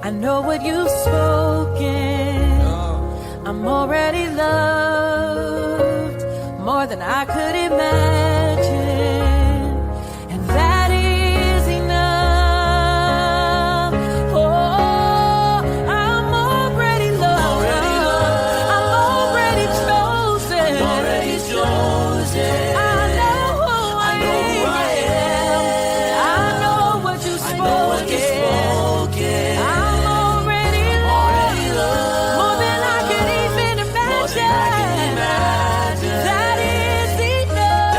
I know what you've spoken. I'm already loved more than I could imagine, and that is enough. Oh, I'm already loved. I'm already chosen. I know who I am. I know what you've spoken. I'm already loved more than I could even imagine. That is enough.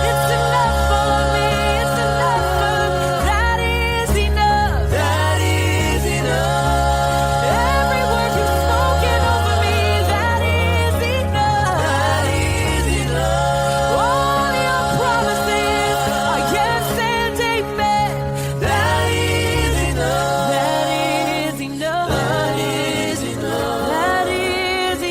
It's enough for me. It's enough for me. That is enough. Every word you've spoken over me, that is enough. All your promises are yes and amen. That is enough. That is enough. That is enough. That is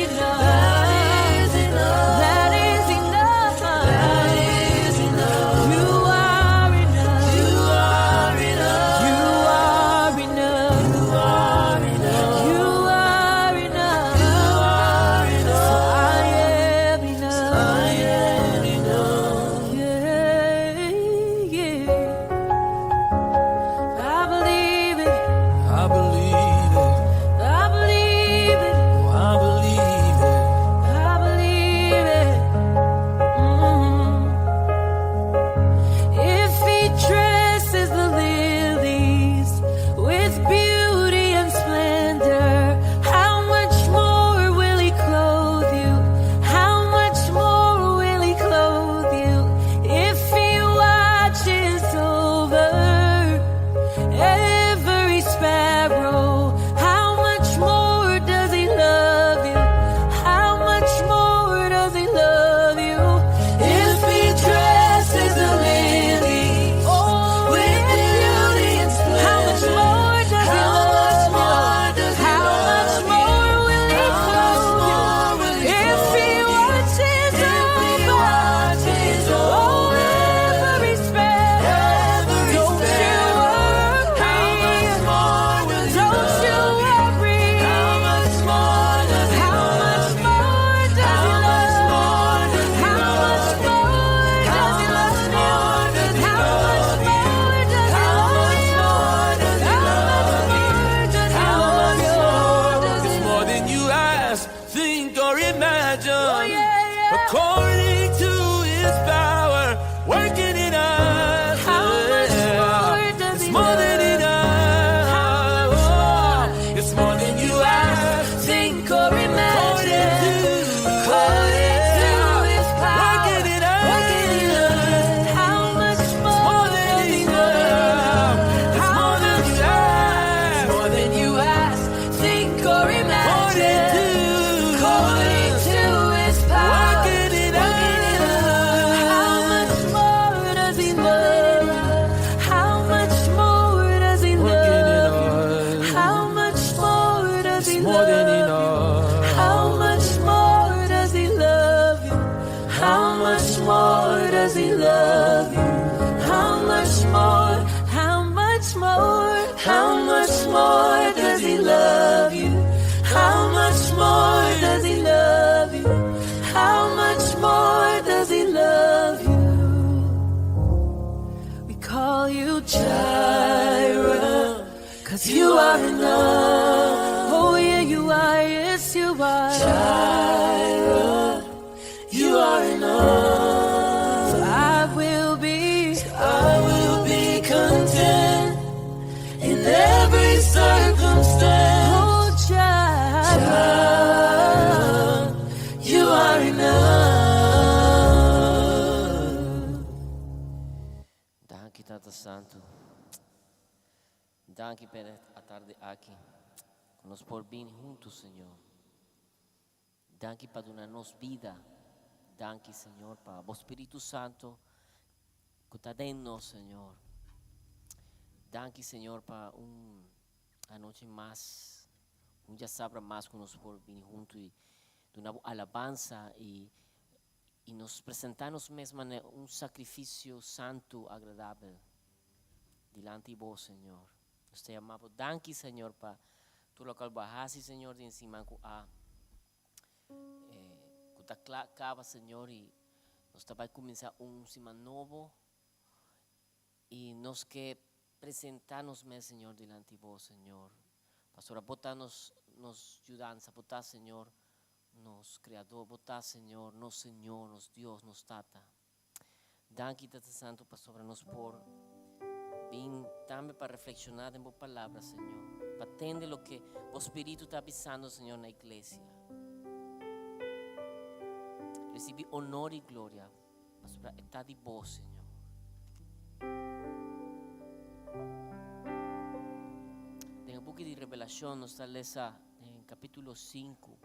enough. That is enough. That is enough. You are enough. You are enough. You are enough. You are enough. You are enough. So I am enough. I am enough. Yeah, yeah. I believe it. I believe it. I believe it. Oh, I believe it. I believe it. Mhm. If he dresses the lilies with beauty and splendor, how much more will he clothe you? How much more will he clothe you? If he watches over every sparrow, how much more does he love you? How much more does he love you? If he dresses the lilies with beauty and splendor, how much more does he love you? How much more will he clothe you? If he watches over every sparrow, don't you worry. Don't you worry. How much more does he love you? How much more does he love you? How much more does he love you? How much more does he love you? How much more does he love you? It's more than you ask, think, or imagine. Oh, yeah. According to his power, working in us. How much Yeah. more does It's he more love than you? enough. How much Oh, more? it's more than you ask, Think or imagine. according According to his power, working in us. working in us. How much more more does than he enough. love you? It's How more than much you more? ask. More than you ask, think or imagine. According to His power, working in us. How much more does he love you? How much more does he Working in love you? us. How much more does he More than love you? enough. How much more does he love you? How much more does he love you? How much more? How much more? How much more does he love you? How much more does he love you? How much more does he love you? We call you Jireh, 'cause you are enough. Oh yeah, you are, yes you are. Jireh, you are enough. So I will be content in every circumstance. Oh Jireh, you are enough. Danke, Tata Santo. Danke per a tarde aqui. Nos por vir juntos, Senhor. Danke para dar-nos vida. Danke, Senhor, para o Espírito Santo que está dentro de nós, Senhor. Danke, Senhor, para a noite mais, dia sabra mais que nos por vir juntos e de uma alabança e nos apresentar-nos mesmo um sacrifício santo, agradável, diante de vós, Senhor. Nós te amamos. Danke, Senhor, para tu local bajasse, Senhor, de encima a acaba, Senhor, e nós vai começar cima novo e nós que apresentar-nos, Senhor, diante de vós, Senhor. Pastora, botar nos ajudança, botar, Senhor, nos Criador, botar, Senhor, nos Deus, nos Tata. Danke, Tata Santo, Pastora, nos por vim também para reflexionar em boa palavra, Senhor, para atender o que o Espírito está avisando, Senhor, na igreja. Recebi honor e glória, Pastora, está de vós, Senhor. Em um pouco de revelação, nos está lesa em capítulo 5.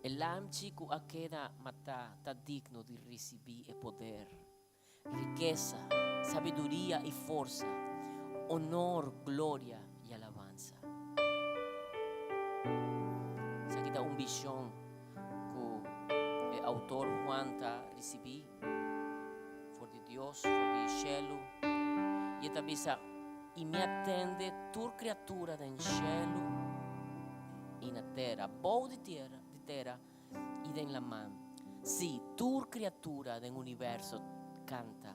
El chico a queda matar está digno de recibir el poder, riqueza, sabiduría y fuerza, honor, gloria y alabanza. Se aquí da una visión que el autor Juan está recibí por de Dios, por de cielo, y esta visa y me atende tu criatura del cielo y na terra, boa de terra e den la man. Si tu criatura del universo canta,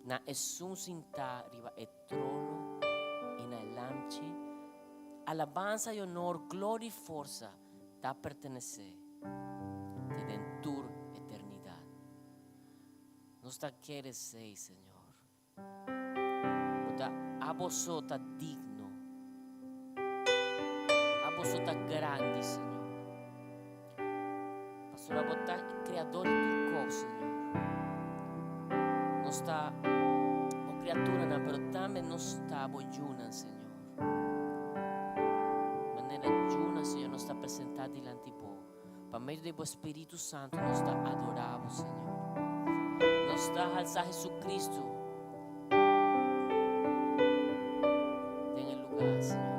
na esun sinta riva e trono e na lamci, alabanza e honor, gloria y forza da pertenecer de den tu eternidad. Nos ta quiere ser, Señor. A vosotros digno, a vosotros grande, Señor. Pastora, botar criador de tu Señor. No está o criatura, pero también no está boyuna, Señor. De manera yuna, Señor, nos está presentado delante de vos. Por medio de vos Espíritu Santo, nos está adorado, Señor. Nos está alzar Jesucristo. Señor, aquí.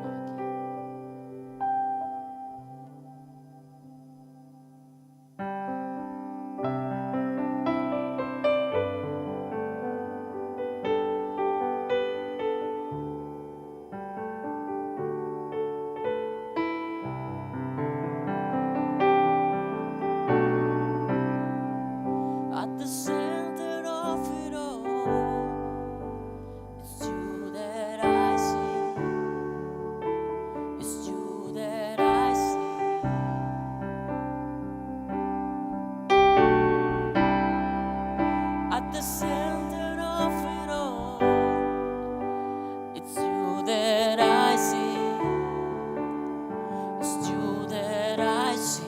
At the center of it all, it's you that I see. It's you that I see. At the center of it all, it's you that I see. It's you that I see.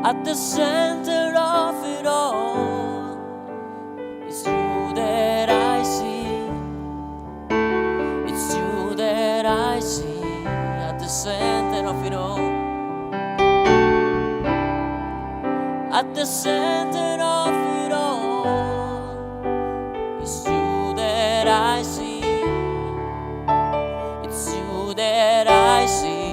At the center of it all, it's you that I see. It's you that I see. At the center of it all, at the center of it all, it's you that I see. It's you that I see.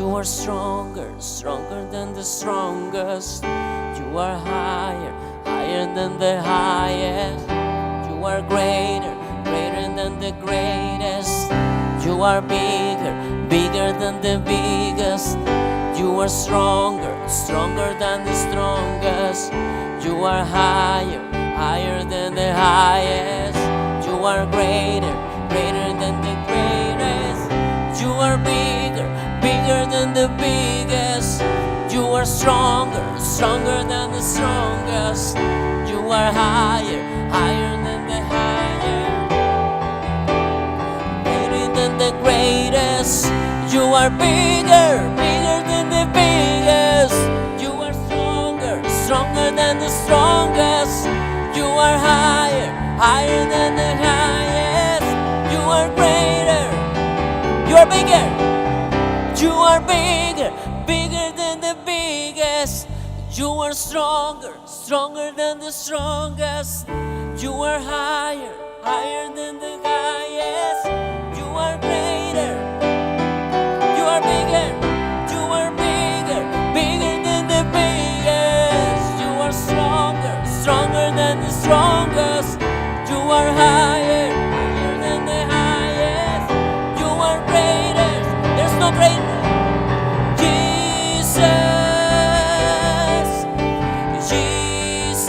You are stronger, stronger than the strongest. You are higher, higher than the highest. You are greater, greater than the greatest. You are bigger, bigger than the biggest. You are stronger, stronger than the strongest. You are higher, higher than the highest. You are greater, greater than the greatest. You are bigger, bigger than the biggest. You are stronger, stronger than the strongest. You are higher, higher than the highest. Greater than the greatest. You are bigger, bigger than the biggest. You are stronger, stronger than the strongest. You are higher, higher than the highest. You are greater. You are bigger. You are bigger, bigger than the biggest. You are stronger, stronger than the strongest. You are higher, higher than the highest. You are greater. You are bigger. You are bigger, bigger than the biggest. You are stronger, stronger than the strongest. You are higher, higher than the highest. You are greater. There's no greater. Jesus, Jesus, Jesus,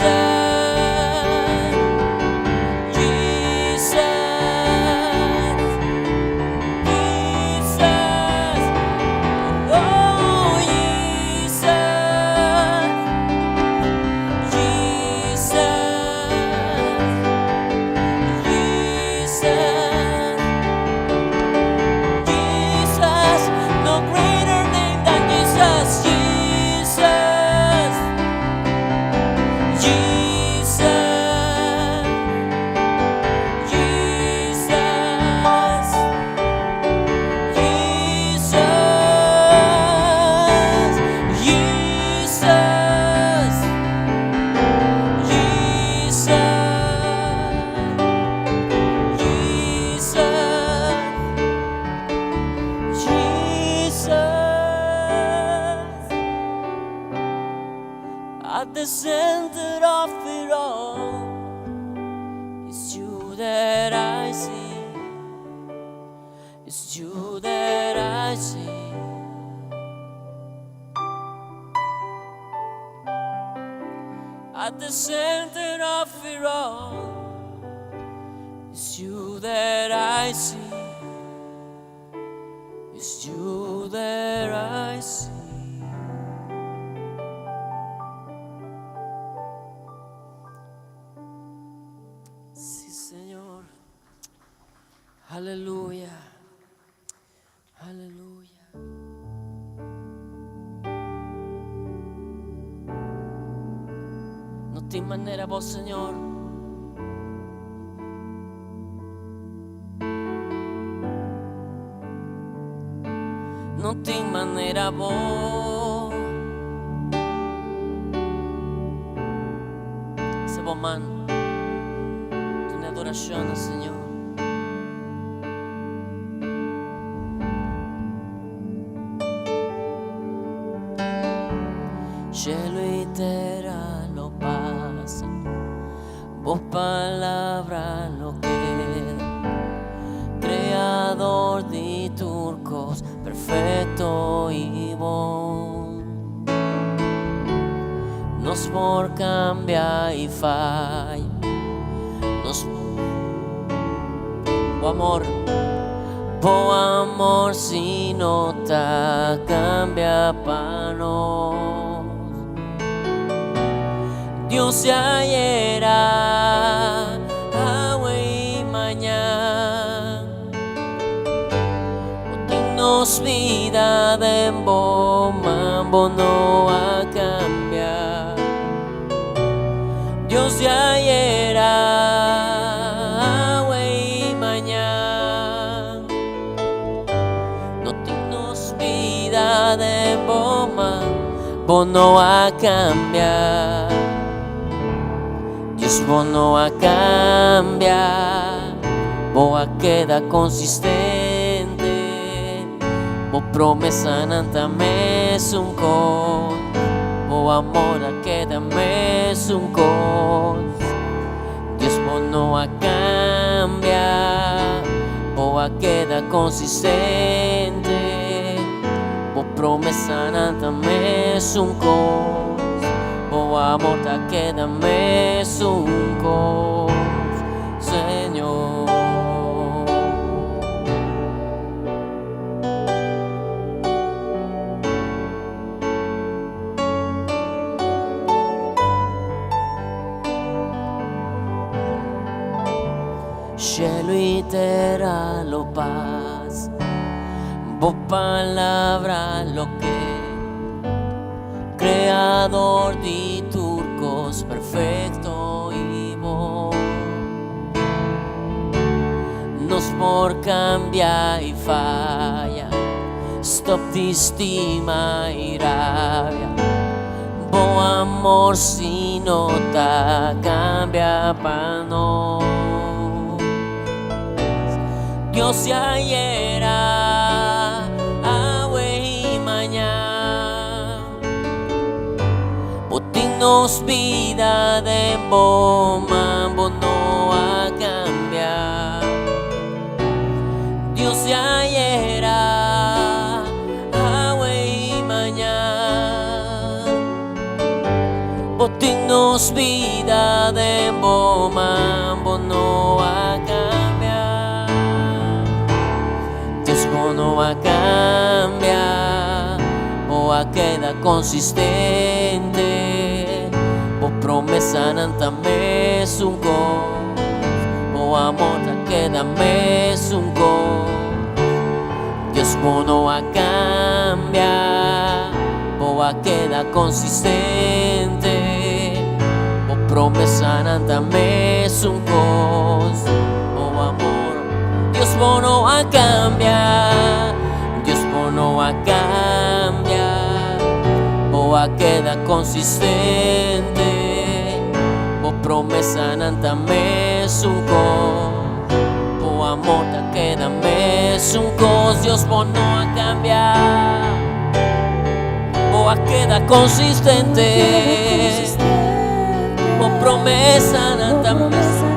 Jesus, oh Jesus, Jesus, Jesus, no greater name than Jesus, Jesus, Jesus, at the center of it all, it's you that I see. It's you that I see. At the center of it all, it's you that I see. It's you that I see. Sí, Señor. Aleluya. Aleluya. No tem maneira, vós, Senhor. Não tem maneira, vós. Se vos, mano. Tu adoração, Senhor. Cielo y tierra lo pasan, vos palabra lo queda. Creador de turcos, perfecto y bom. Nos por cambia y falla, nos o amor, po amor si no ta cambia pa nos. Dios de ayer, hoy y mañana, nos vida de mambo no va a cambiar. Dios de ayer, hoy y mañana, no nos vida de mambo no va a cambiar. Dios vos no va a cambiar, vos queda consistente, Bo promesa nantame sungkos, bo amor quédame sungkos. Dios bo no cambia, bo queda consistente. Bo promesa nantame sungkos, bo amor quédame sungkos, Señor. Cielo y tierra lo paz, bo palabra lo que creador de turcos perfecto y bo nos por cambia y falla, stop de estima y rabia, bo amor si no ta cambia pa no. Dios ayer, hoy y mañana, botinos vida de bomba, no a cambiar. Dios ayer, hoy y mañana, botinos vida de bomba, no a cambiar. No va a cambiar, o a queda consistente, o promesa nantame sungkos, o amor queda me sungkos. Dios no va a cambiar, o a queda consistente, o promesa nantame sungkos, o amor. Dios no va a cambiar, Dios no va a cambiar, o a queda consistente, o promesa nantame sungkos, o amor queda me sungkos. Dios no va a cambiar, o a queda consistente, o promesa nantame sungkos.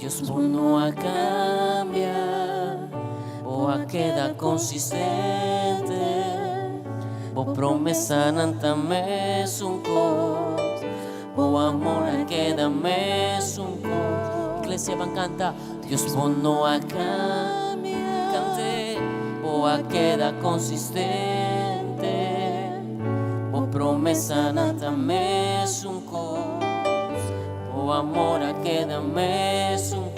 Dios no va a cambiar, o a queda consistente, o promesa nantame sungkos, o amor queda me sungkos. Iglesia van canta, Dios no va a cambiar, cante, o a queda consistente, o promesa nantame sungkos, o amor quédame sungkos.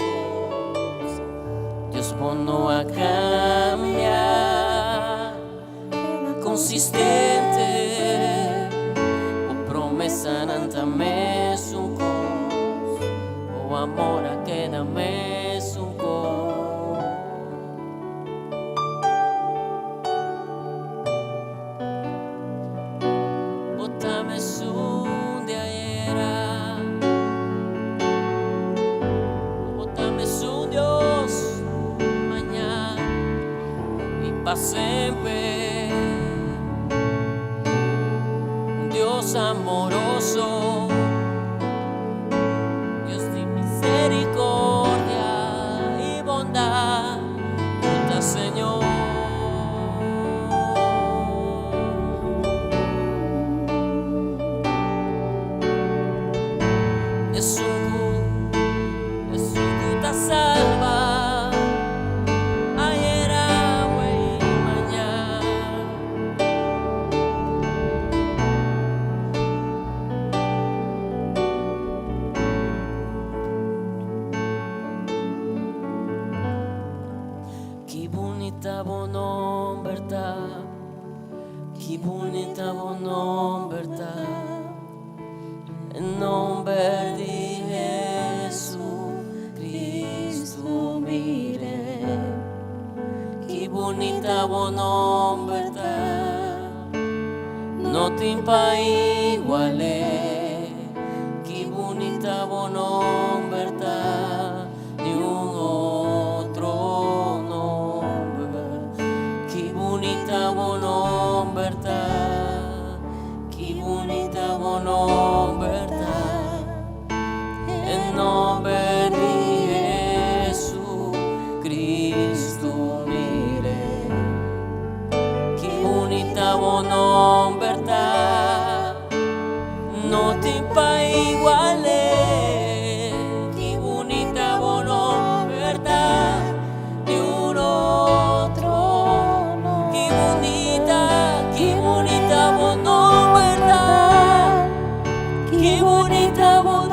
Dios no va a cambiar, consistente, o promesa nantame sungkos, o amor quédame sungkos. Botame sun de ayer, Dios mañana y pa' siempre. Dios amoroso, bonita buon verdad, che bonita buon verdad, in nome di Gesù Cristo mire, che bonita buon verdad, no te iguale, che bonita buon verdad, ni un otro nombre, che bonita buon verdad, che bonita buon verdad, en nombre de Jesús Cristo mire, che bonita buon verdad, no te iguale, che bonita buon verdad, de un otro, che bonita buon verdad, che bonita buon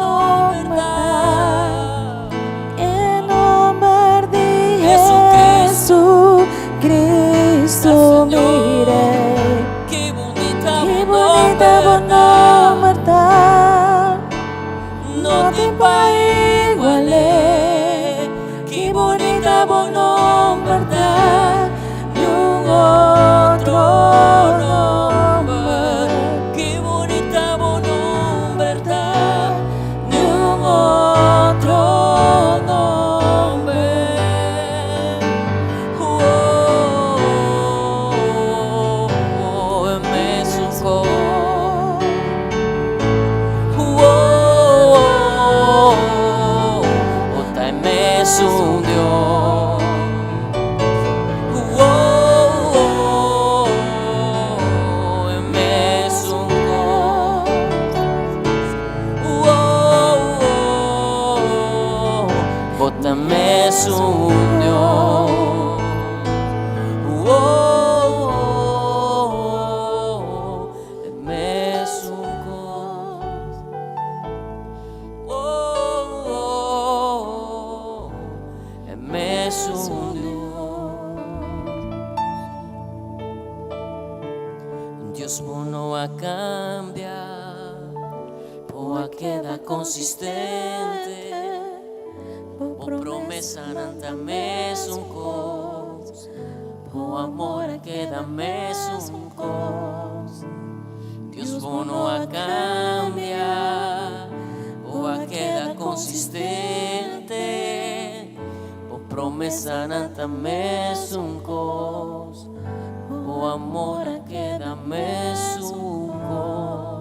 verdad, En nombre de Jesucristo, Cristo mire, che bonita qué buon bonita buena verdad, no te iguale, qué bonita buon verdad, ni un otro nombre, qué bonita buon verdad, ni un otro nombre. Me suco. Otai me sundió. Me sunco. Otai me sundió. Me sunco. Me sundió. Dios no va a cambiar, o queda consistente, o promesa nanta mes un cos, o amor queda mes un cos. Dios no va a cambiar, o queda consistente, o promesa nanta mes un cos, o amor queda mes un cos.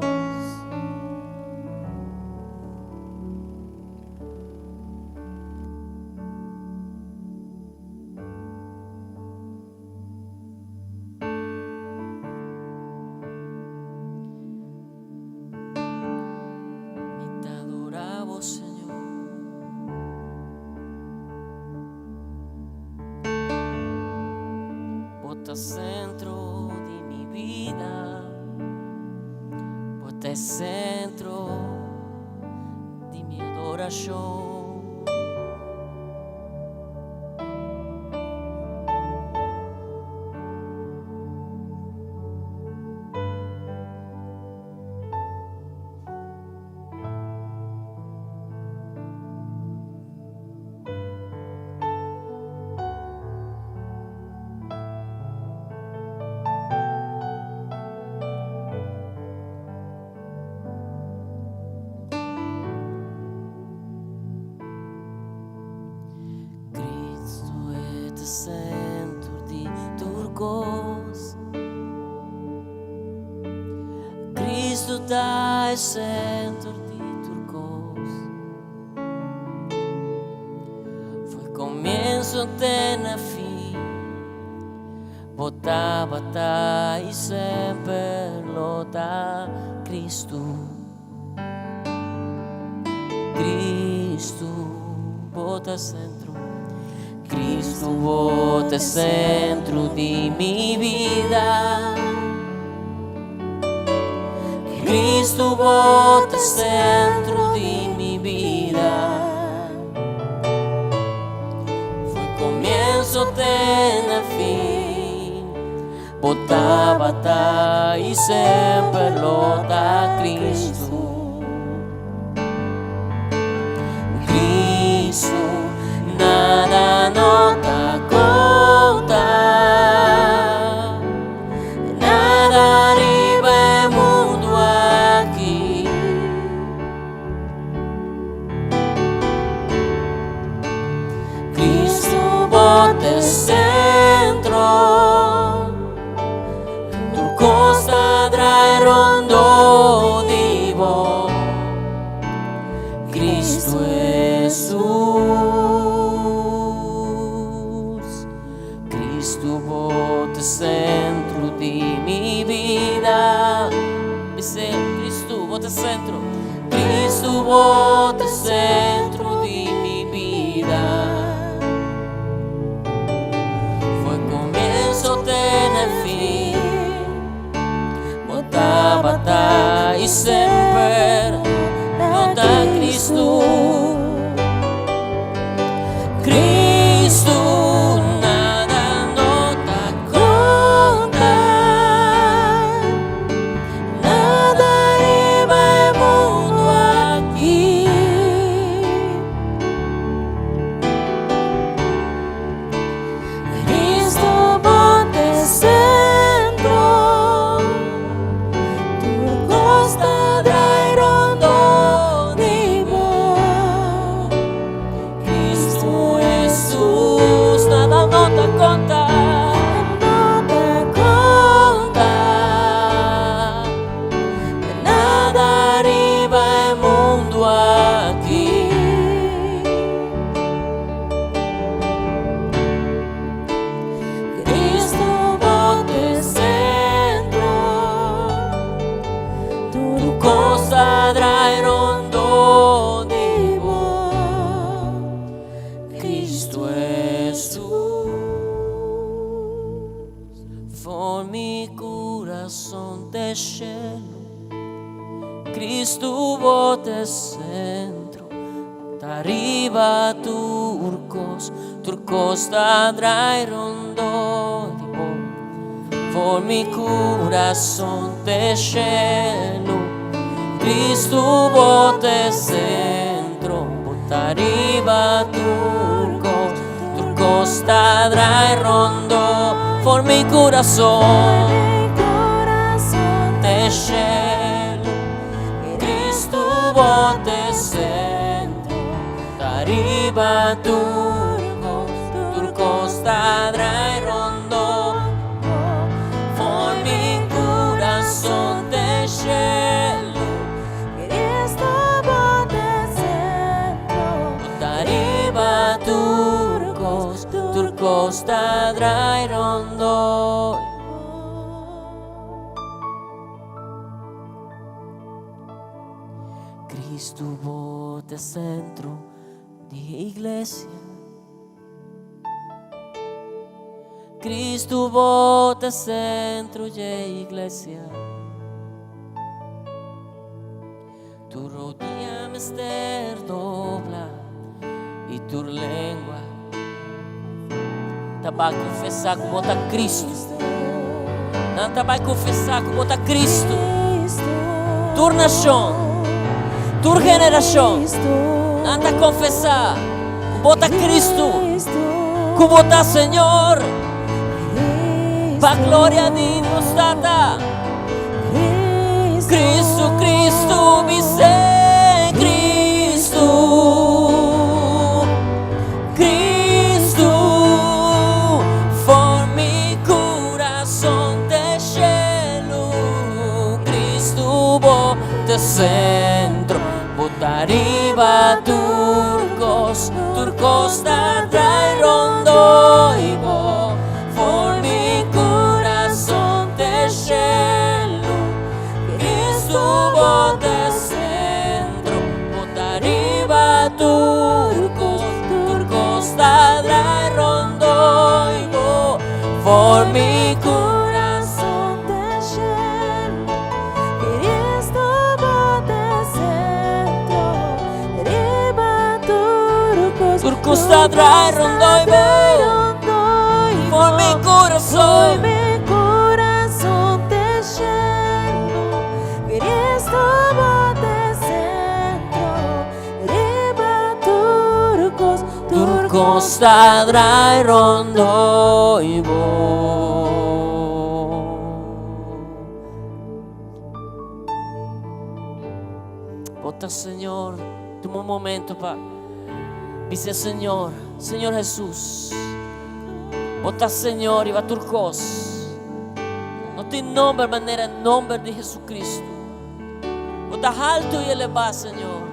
Te adoramos, Señor. Bota centro de mi vida, bota centro de mi adoración. Centro de turcos, Cristo está centro de turcos, fue comienzo até na fim, botava tá e sempre lota Cristo, Cristo bota centro. Cristo bota centro de mi vida, Cristo bota centro de mi vida, fue comienzo até na fim, bota e sempre lota Cristo. Cristo, nada nota conta, nada arriba é mundo aqui. Cristo bota centro, tu costa drai rondo di bo. Cristo Jesus, Cristo bota centro di mi vida. Dice Cristo bota centro, Cristo bota centro di mi vida. Fue comienzo, tener fin, bota e sempre nota Cristo. Cristo, nada nota conta, nada arriba é mundo aqui. Cristo bota centro, tu costa drai rondo di bo. Cristo Jesus, nada nota conta, nada arriba é mundo aqui. Cristo bota centro, tu costa drai rondo di bo. Cristo Jesus, for mi corazón te lleno. Cristo bota centro, arriba turcos, turcos drai rondo di bo. For mi corazón te lleno, Cristo bota centro, arriba turcos, turcos drai rondo. For mi corazón te lleno, Cristo bota centro, arriba turcos, turcos drai rondo. For mi corazón te lleno, arriba turcos, turcos drai rondo. Cristo bota centro de iglesia. Cristo bota centro de iglesia. Tu rodilla mister dobla e tu língua tá vai confessar que bota Cristo. Não tá vai confessar que bota Cristo. Tu nação, tu geração, não tá confessar que bota Cristo, que bota Senhor. Pa gloria di Dio stata. Cristo, Cristo, mi sei Cristo. Cristo, for mi corazón te cielo. Cristo, bote centro, bota arriba turcos, turcos dai rondo y bo. For mi corazón te cielo. Cristo bote centro, bota arriba turcos, turcos dai rondo y bo. For mi corazón te cielo. Cristo bote centro, arriba turcos, turcos dai rondo y bo. For mi corazón costadrai rondoi voi. Bota Señor, toma un momento para dice Señor, Señor Jesús. Bota Señor y va turcos. No te nombra de manera en nombre de Jesucristo. Bota alto y eleva Señor.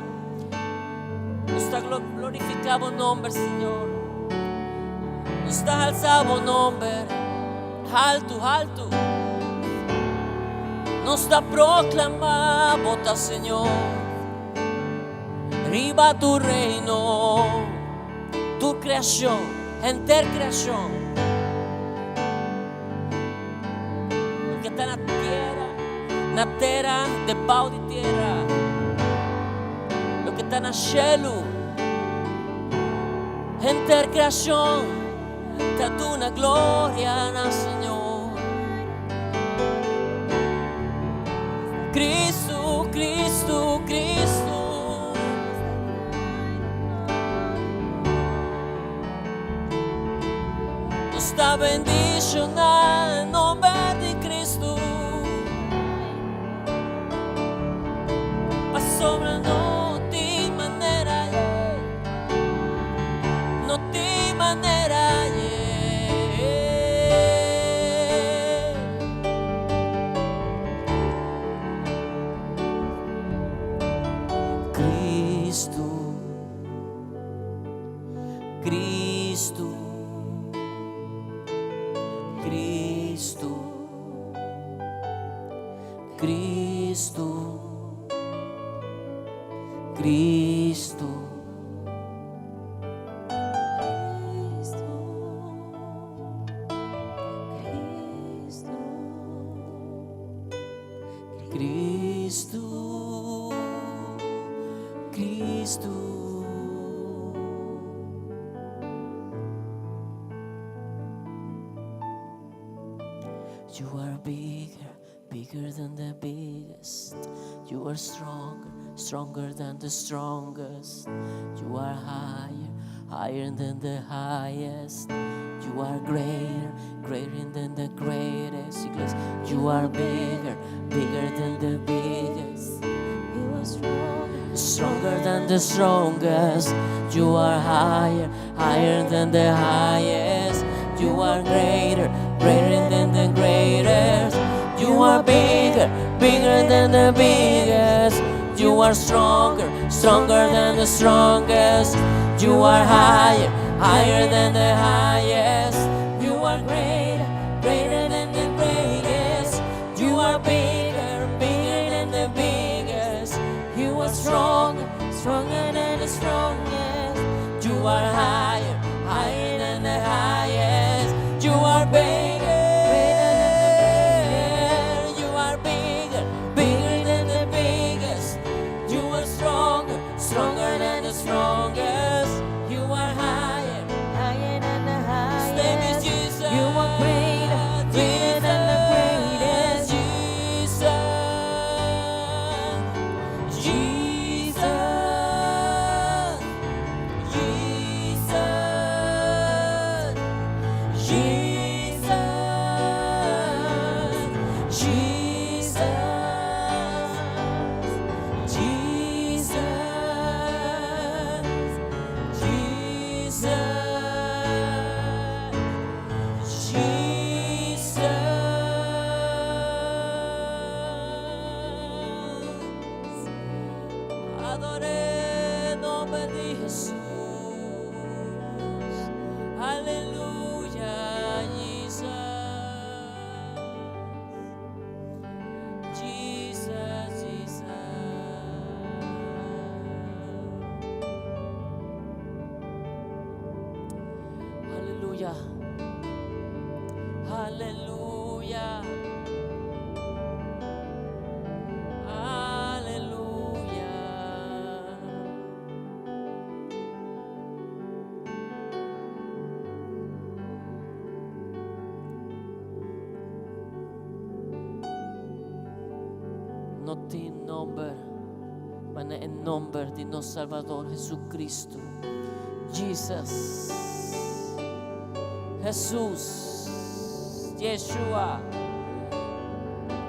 Nos está glorificado nombre Señor. Nos está alzado nombre. Alto, alto. Nos está proclamado, bota Señor. Arriba tu reino, tu creación, entera creación. Lo que está en la tierra, debajo de tierra. Lo que está en el cielo, entera creación, te da una gloria al Señor. Cristo, Cristo, Cristo. Esta bendición al nombre de Cristo. Sobre no te manera, no te manera. Cristo, Cristo. Cristo, Cristo, Cristo, Cristo, Cristo. You are bigger, bigger than the biggest. You are stronger, stronger than the strongest. You are higher, higher than the highest. You are greater, greater than the greatest. You are bigger, bigger than the biggest. You are stronger, stronger than the strongest. You are higher, higher than the highest. You are greater, greater than the greatest. You are bigger, bigger than the biggest. You are stronger, stronger than the strongest. You are higher, higher than the highest. You are greater, greater than the greatest. You are bigger, bigger than the biggest. You are stronger, stronger than the strongest. You are higher, higher than the highest. You are bigger, you are bigger, bigger than the biggest. You are stronger, stronger than the strongest. You are higher, higher than the highest. His name is Jesus. You are greater, greater than the greatest. Jesus, Jesus, Jesus, Jesus, Jesus, Adoré el nombre de Jesús. Aleluya, Jesus. Jesus, Jesus. Aleluya. Aleluya. Aleluya. No tiene nombre, mas en nombre de nuestro Salvador Jesucristo. Jesus. Jesús. Yeshua.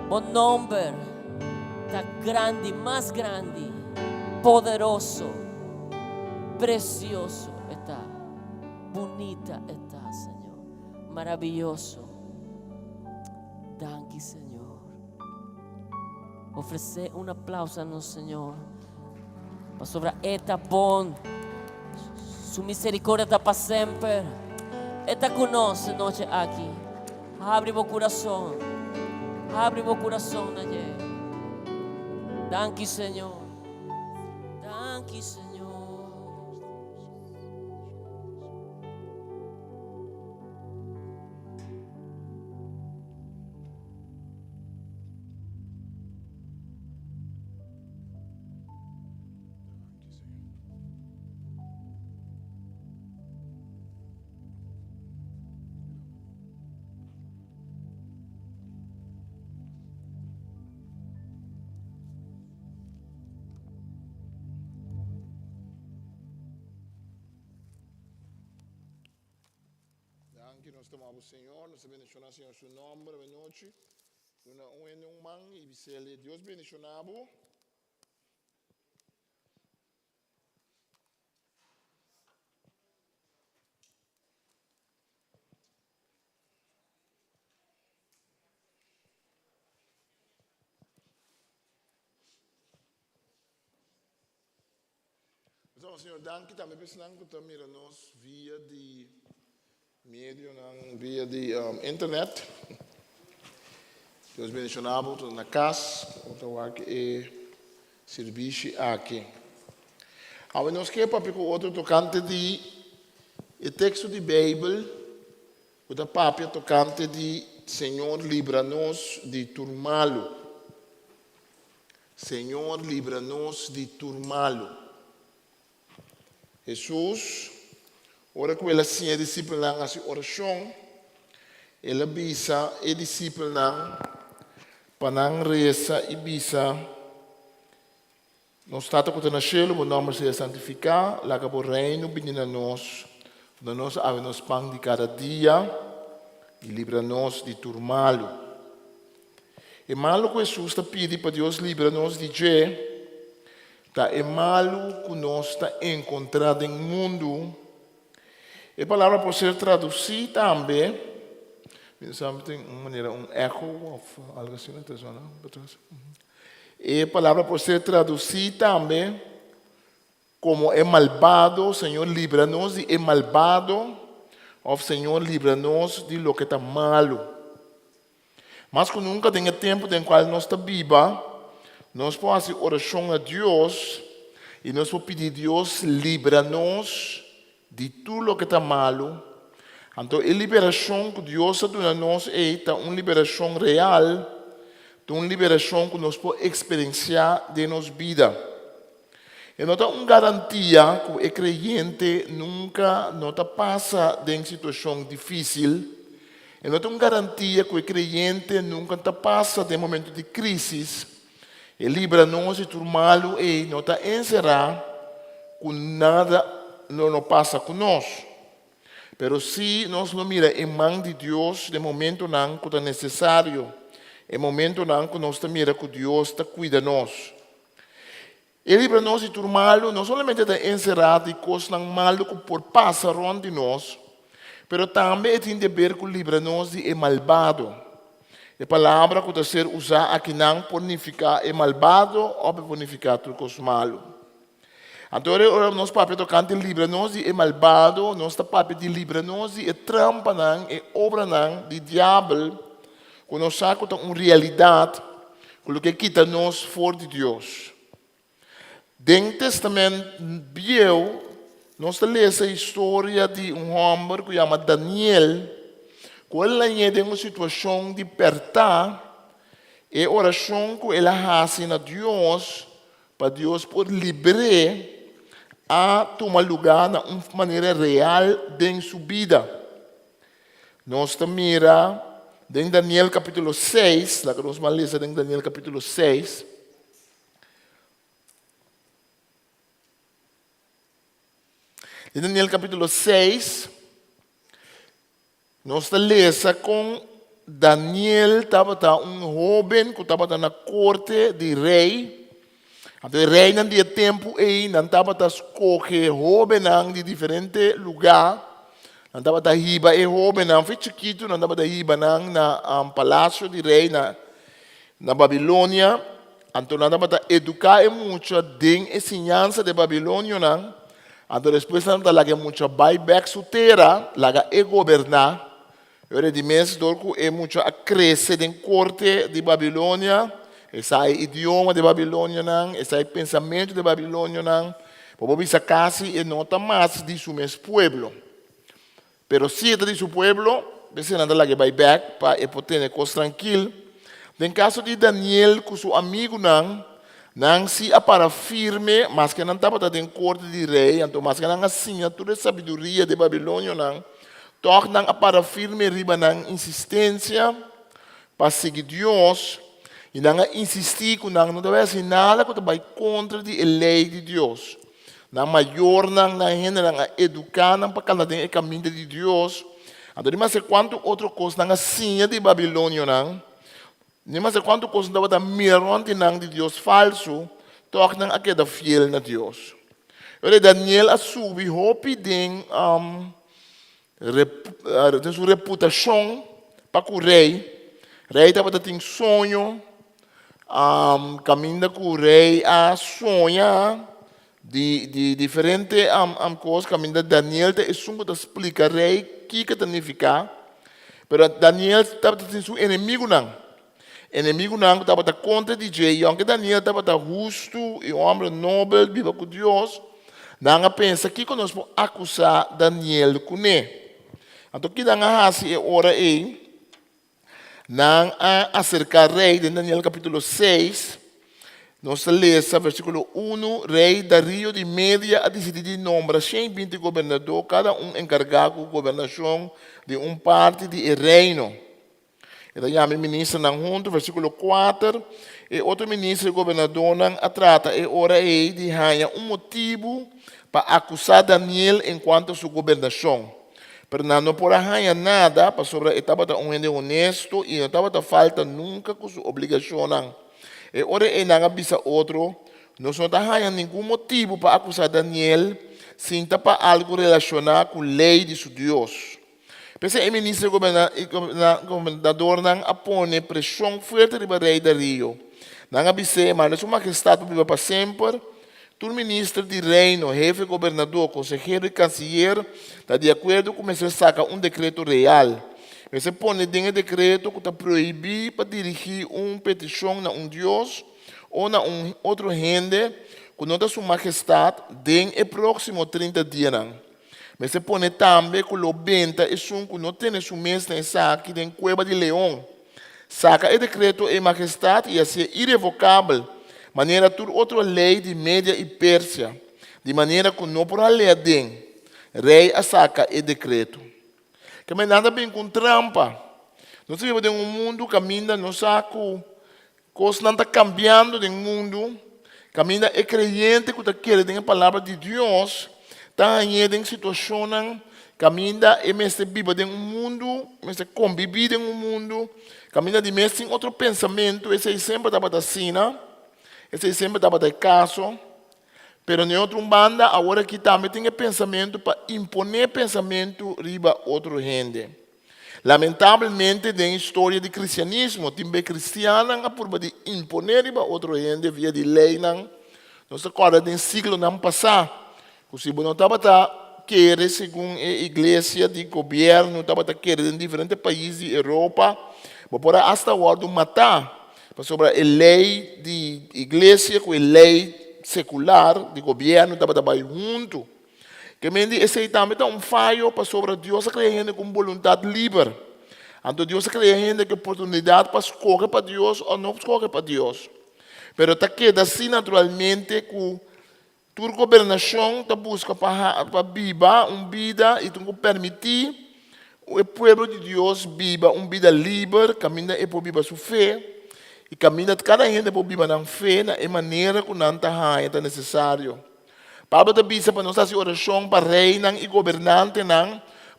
Un nombre está grande, más grande, poderoso, precioso está, bonita está, Señor, maravilloso. Danke, Señor. Ofrece un aplauso a nos, Señor, sobre esta bon, su misericordia está para siempre. Está con nos noche aquí. Abre o coração. Abre o coração allí. Danke, Señor. Danke, Señor. Que nós tomamos o Senhor, nós bendicionamos Senhor seu nome, boa noite. Um man e ele Deus bendicionamos. Então, Senhor, danke também pensando que também nós via de meio via de internet. Deus bendicionamos na casa, então aqui serviço aqui. Agora nós queremos para o outro tocante de o texto de Bíblia, o da papia tocante de Senhor livra-nos de turmalo. Senhor livra-nos de turmalo. Jesus, ora que ele assim é discípulo na oração, ele bisa é discípulo na panang reza e bisa nós está com o cielo, o nome seja santificado, lá que o reino vinha a nós ave nos pão de cada dia e livra-nos de turmalo. E malo que Jesus está pedindo para Deus livra-nos de je, tá é malo que nós está encontrado no mundo. A palavra pode ser traduzida também. Pensamos tem uma maneira, eco ou algo assim, não é? A palavra pode ser traduzida também como é malvado, Senhor livra-nos de é malvado, ou Senhor livra-nos de lo que está malo. Mas que nunca tenha tempo em qual nós está viva, nós podemos fazer oração a Deus e nós podemos pedir a Deus livra-nos de tudo o que está malo. Então, a liberação que Deus está dando a nós é uma liberação real, uma liberação que nós podemos experienciar de nossa vida. E não é uma garantia que o crente nunca passa de uma situação difícil. E não é uma garantia que o crente nunca passa de um momento de crise. E livra-nos de tudo malo e não está encerrado com nada não passa conosco. Pero se nós não mira em mão de Deus, de momento não que é necessário, em momento não que nós mira que Deus está cuida de nós. Ele livra-nos de tudo malo, não somente está encerrado e coisas malo que por passar de nós, pero também tem de ver que livra-nos de malvado. A palavra que está ser usada aqui não bonificar é malvado ou bonificar tudo coisa malo. Então, nós papai tocante livra-nos de malvado, nós papai de livra-nos de trampa não, e obra não, de diabo, quando nós sabemos que é uma realidade, que quita-nos fora de Deus. Dentro do Testamento Bíblico, nós lemos a história de homem que se chama Daniel, que ele tem uma situação de apertar, e a oração que ele faz a Deus, para Deus poder liberar a tomar lugar de uma maneira real em sua vida. Nós mira em Daniel capítulo 6, lá que nós vamos ler em Daniel capítulo 6. En Daniel capítulo 6, nós lemos com Daniel, estava um jovem que estava na corte de rei. O rei não tinha tempo aí, não estava a escolher jovem de diferente lugar. Não estava a riba e jovem, não foi chiquito, não estava a riba na palácio de rei na Babilônia. Então não estava a educar muito de ensinança de Babilônia. Então depois não estava a muito buyback solteira, lá e governar. Eu de mês dorco é muito a crescer em corte de Babilônia, esse idioma de Babilônia esse pensamento de Babilônia por bisa casi e nota mais de seu mesmo povo. Pero si de seu povo, você nada lá que vai back para poder coisa tranquilo. No caso de Daniel com seu amigo não se apara firme, mas que não estava em corte de rei, então mas que não assim toda a sabedoria de Babilônia toch nang para firme riba nang insistência para seguir Deus e nang insistir com nang não deve ser nada que vai contra a lei de Deus. Na maior nang na gente nang educar nang para cada o caminho de Deus. Então não sei quanto outra coisa nang assim de Babilônia não sei quanto coisa não vai mirante nang de Deus falso, toch nang aquela fiel na Deus. Olha Daniel a subir hopi den de sua reputação para o rei. O rei estava tendo sonho, caminhando com o rei a sonhar de diferente coisas. Caminhando Daniel te sungo explica rei que significa. Mas Daniel estava tendo seu inimigo não. Inimigo não estava contra de Jay. Aunque Daniel estava justo e um homem nobre, viva com Deus, não pensa que nós podemos acusar Daniel com ele. Então, que nang hasi e ora aí, nang acercar rei de Daniel capítulo 6, nós lemos versículo 1, rei Dario de Média a decidir nombrar 120 governadores, cada encarregado de governação de parte de reino. Então, já me ministro nang junto, versículo 4, e outro ministro e governador nang atrata e ora aí de ganhar motivo para acusar Daniel enquanto sua governação. Pero não por arranhar nada, para sobre estava um gente honesto e não estava falta nunca com sua obrigação. E ora e não avisa outro, não só arranha nenhum motivo para acusar Daniel, sinta para algo relacionado com a lei de seu Deus. Pensa o ministro governador não apone pressão forte para o rei Dario. Não avisa, mas sua majestade viva para sempre. Tu ministro de reino, jefe governador, consejero e canciller, está de acordo com você saca decreto real. Você põe dentro decreto que está proibido para dirigir petição a Deus ou a outro gente que não está sua majestade dentro do próximo 30 dias. Você põe também que o benta é que não tem seu mês nem saque dentro da cueva de leão. Saca o decreto é majestade e assim é irrevogável. Maneira toda outra lei de Média e Pérsia, de maneira que não por a lei den, rei a saca e decreto. Que mas nada bem com trampa. Nós vivemos em mundo caminha no saco, coisas não estão cambiando no mundo, caminha é crente que está querendo a palavra de Deus, está em situação, caminha é mestre vive em mundo, mestre convive em mundo, caminha de mestre em outro pensamento, esse sempre estava assim, esse sempre estava de caso, pero em outra banda, agora que também tem pensamento para imponer pensamento riba outro gente. Lamentavelmente, na história do cristianismo, tem cristianos a por de imponer riba outro gente via de lei, não se acorda do século não passado, se não estava querer segundo a igreja de governo, estava querer em diferentes países da Europa, para hasta agora matar. Sobre a lei de igreja com a lei secular de governo estava junto. Que me diz, esse também é falho para sobre Deus criar gente com vontade livre. Então Deus criar gente com oportunidade para escolher para Deus ou não escolher para Deus. Mas está queda assim naturalmente que tua governação está busca para viver uma vida e tu permitir o povo de Deus viva uma vida livre, caminha e por viver sua fé. E caminha cada gente por viver na fé, na maneira que não está necessário. Pablo te bisa para nós fazer oração para rei e governante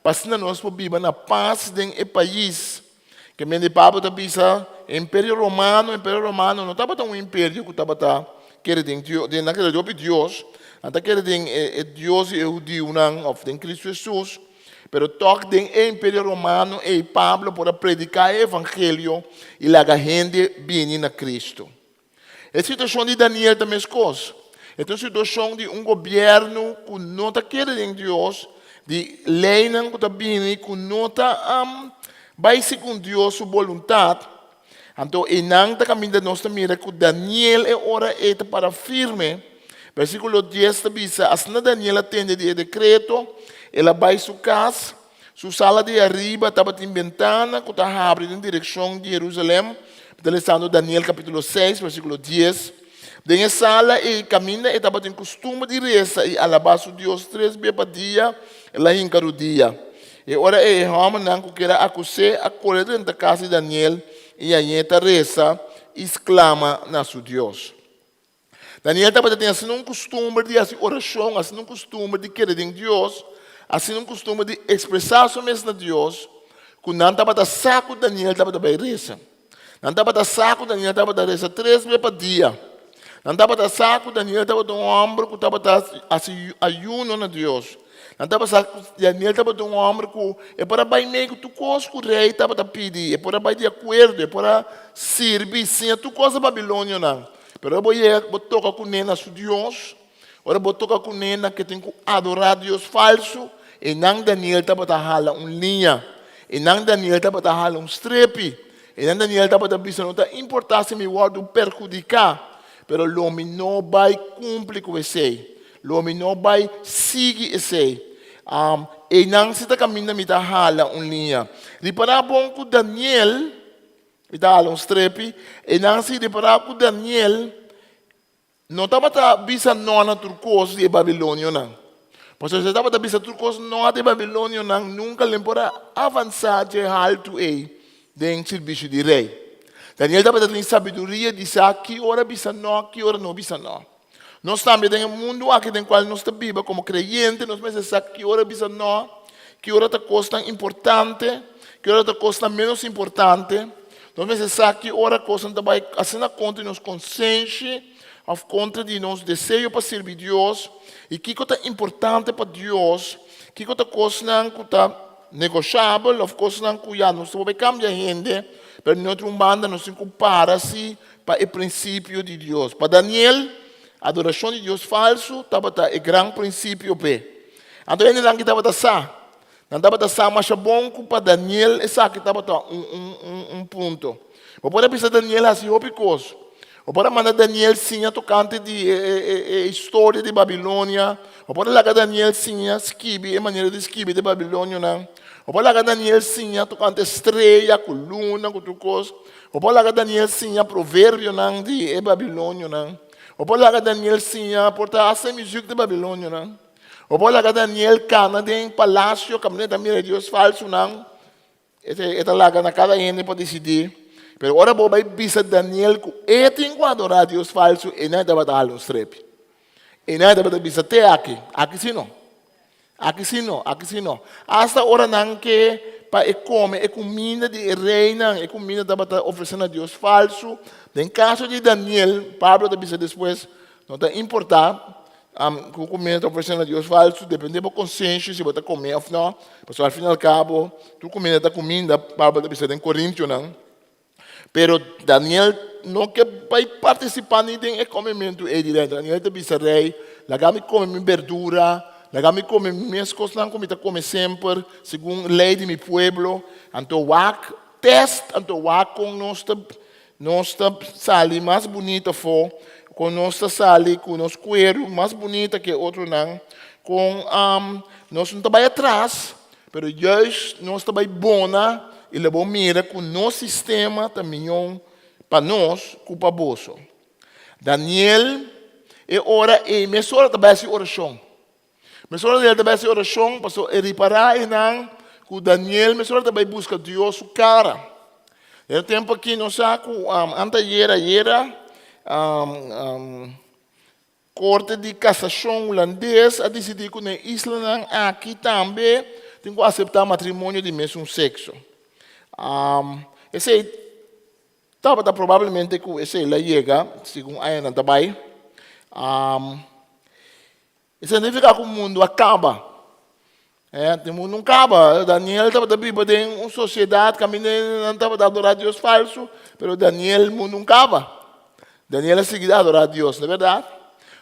para nós viver na paz do país. Que me Pablo te bisa Império Romano não estava tão um império que estava querendo Deus, naquele dia Deus, até querendo Deus judeu não, of den Cristo Jesus, pero toque den Império Romano e Pablo para predicar o evangelho e a gente viene na Cristo. A situação de Daniel também é coisa. É uma situação de governo que não está querendo Deus, de lei que está vindo, que não está vai segundo Deus sua vontade. Então, e não está caminhando nossa mira que Daniel é hora para firme. Versículo 10 está diz, assim Daniel atende o decreto, ela vai sua casa, sua sala de arriba estava em ventana, que está abrindo em direção de Jerusalém. Utilizando Daniel capítulo 6, versículo 10. Dentro sala e caminha, estava em costume de reza e alabar a Deus 3 vezes por dia, ela encarou dia. E ora é homem não que quer acusar a colher dentro da casa de Daniel e a gente reza e exclama na seu Deus. Daniel estava tendo assim um costume de fazer oração, assim um costume de querer em Deus, assim um costume de expressar sua mesma Deus, que não estava saco Daniel estava de reza. Não estava saco Daniel estava de reza 3 vezes por dia. Não estava saco Daniel estava de ombro que estava assim ayuno na Deus. Não estava saco Daniel estava de ombro que é para vai meio que tu coisa que o rei estava a pedir, é para vai de acordo, é para servir sim a tu coisa Babilônia não. Pero eu vou tocar com nena su Deus, agora vou tocar com nena que tem que adorar Deus falso, e não Daniel estava a hala linha, e não Daniel estava a hala strepe, e não Daniel estava a dizer não está importância me guardo perjudicar, pero o homem não vai cumprir com isso, o homem não vai seguir isso. E não se está caminhando me está hala linha. Reparar bom que Daniel está hala strepe, e não se reparar que Daniel não estava a bisa nona turcos de Babilônia não. Porque se estava a bisa turcos nona de Babilônia não, nunca lembra avançar de alto aí dentro do serviço de rei. Daniel estava tendo sabedoria de saber que hora bisa não, que hora não bisa não. Nós também temos um mundo aqui no qual nós estamos como creyentes, nós precisamos saber que hora bisa não, que hora está coisa importante, que hora está coisa menos importante. Nós precisamos saber que hora coisa também assim na conta de nos consciência, of conta de nosso desejo para servir Deus, e que é importante para Deus, que é coisa que está negociável, of coisa que já não se pode cambiar gente, mas não é banda, não se compara-se para o princípio de Deus. Para Daniel, a adoração de Deus falso estava o grande princípio. Então ele não estava a sa, não estava a sa, mas é bom que para Daniel essa que estava um ponto. Mas pode pensar Daniel assim, outra coisa. Ou para mandar Daniel sim a tocante de história de Babilônia. Ou para lá Daniel sim a esquibe, a maneira de esquibe de Babilônia não. Ou para lá Daniel sim a tocante estrela, coluna, com tudo coisa. Ou para lá Daniel sim a provérbio não de Babilônia não. Ou para lá Daniel sim a portar a semijuque de Babilônia não. Ou para lá Daniel cana de palácio, caminho da mira de Deus falso não. Esta lá na cada gente para decidir. Pero ora vou vai bisa Daniel que ele tem que adorar Deus falso e não deve dar os trepes. E não deve bisa até aqui sim não. Aqui sim não. Hasta ora não que para comer a comida de reina, a comida deve oferecendo a Deus falso. No caso de Daniel, Pablo deve bisa depois, não está importar que a comida está oferecendo a Deus falso, depende da consciência se você comer ou não. Porque ao fim e ao cabo, tu comida está comida, Pablo deve bisa em Coríntios não. Pero Daniel não quer participar nem em comimento é direto. Daniel te disse rei, lagami come minha verdura, lagami come minhas coisas não como come sempre, segundo lei de meu pueblo. Então wak test, então wak com nossa sali mais bonita for, com nossa sali com nosso cuero mais bonita que outro não, com nós não trabalha atrás, pero just nós trabalha bona. E levou mira que o nosso sistema também para nós, culpa bolso. Daniel, é hora, e minha senhora também é oração. Minha senhora também é oração, para reparar que o Daniel, minha senhora também busca Deus, sua cara. No tempo aqui, nós sabemos, antes era, Corte de Cassação holandês a decidir que na isla aqui também tem que aceitar matrimônio de mesmo sexo. Esse estava provavelmente que esse lá chega, segundo a Ana também. Isso significa que o mundo acaba. O mundo não acaba. Daniel estava vivendo em uma sociedade que não estava adorar a Deus falso, mas Daniel, o mundo não acaba. Daniel é seguido a adorar a Deus, não é verdade?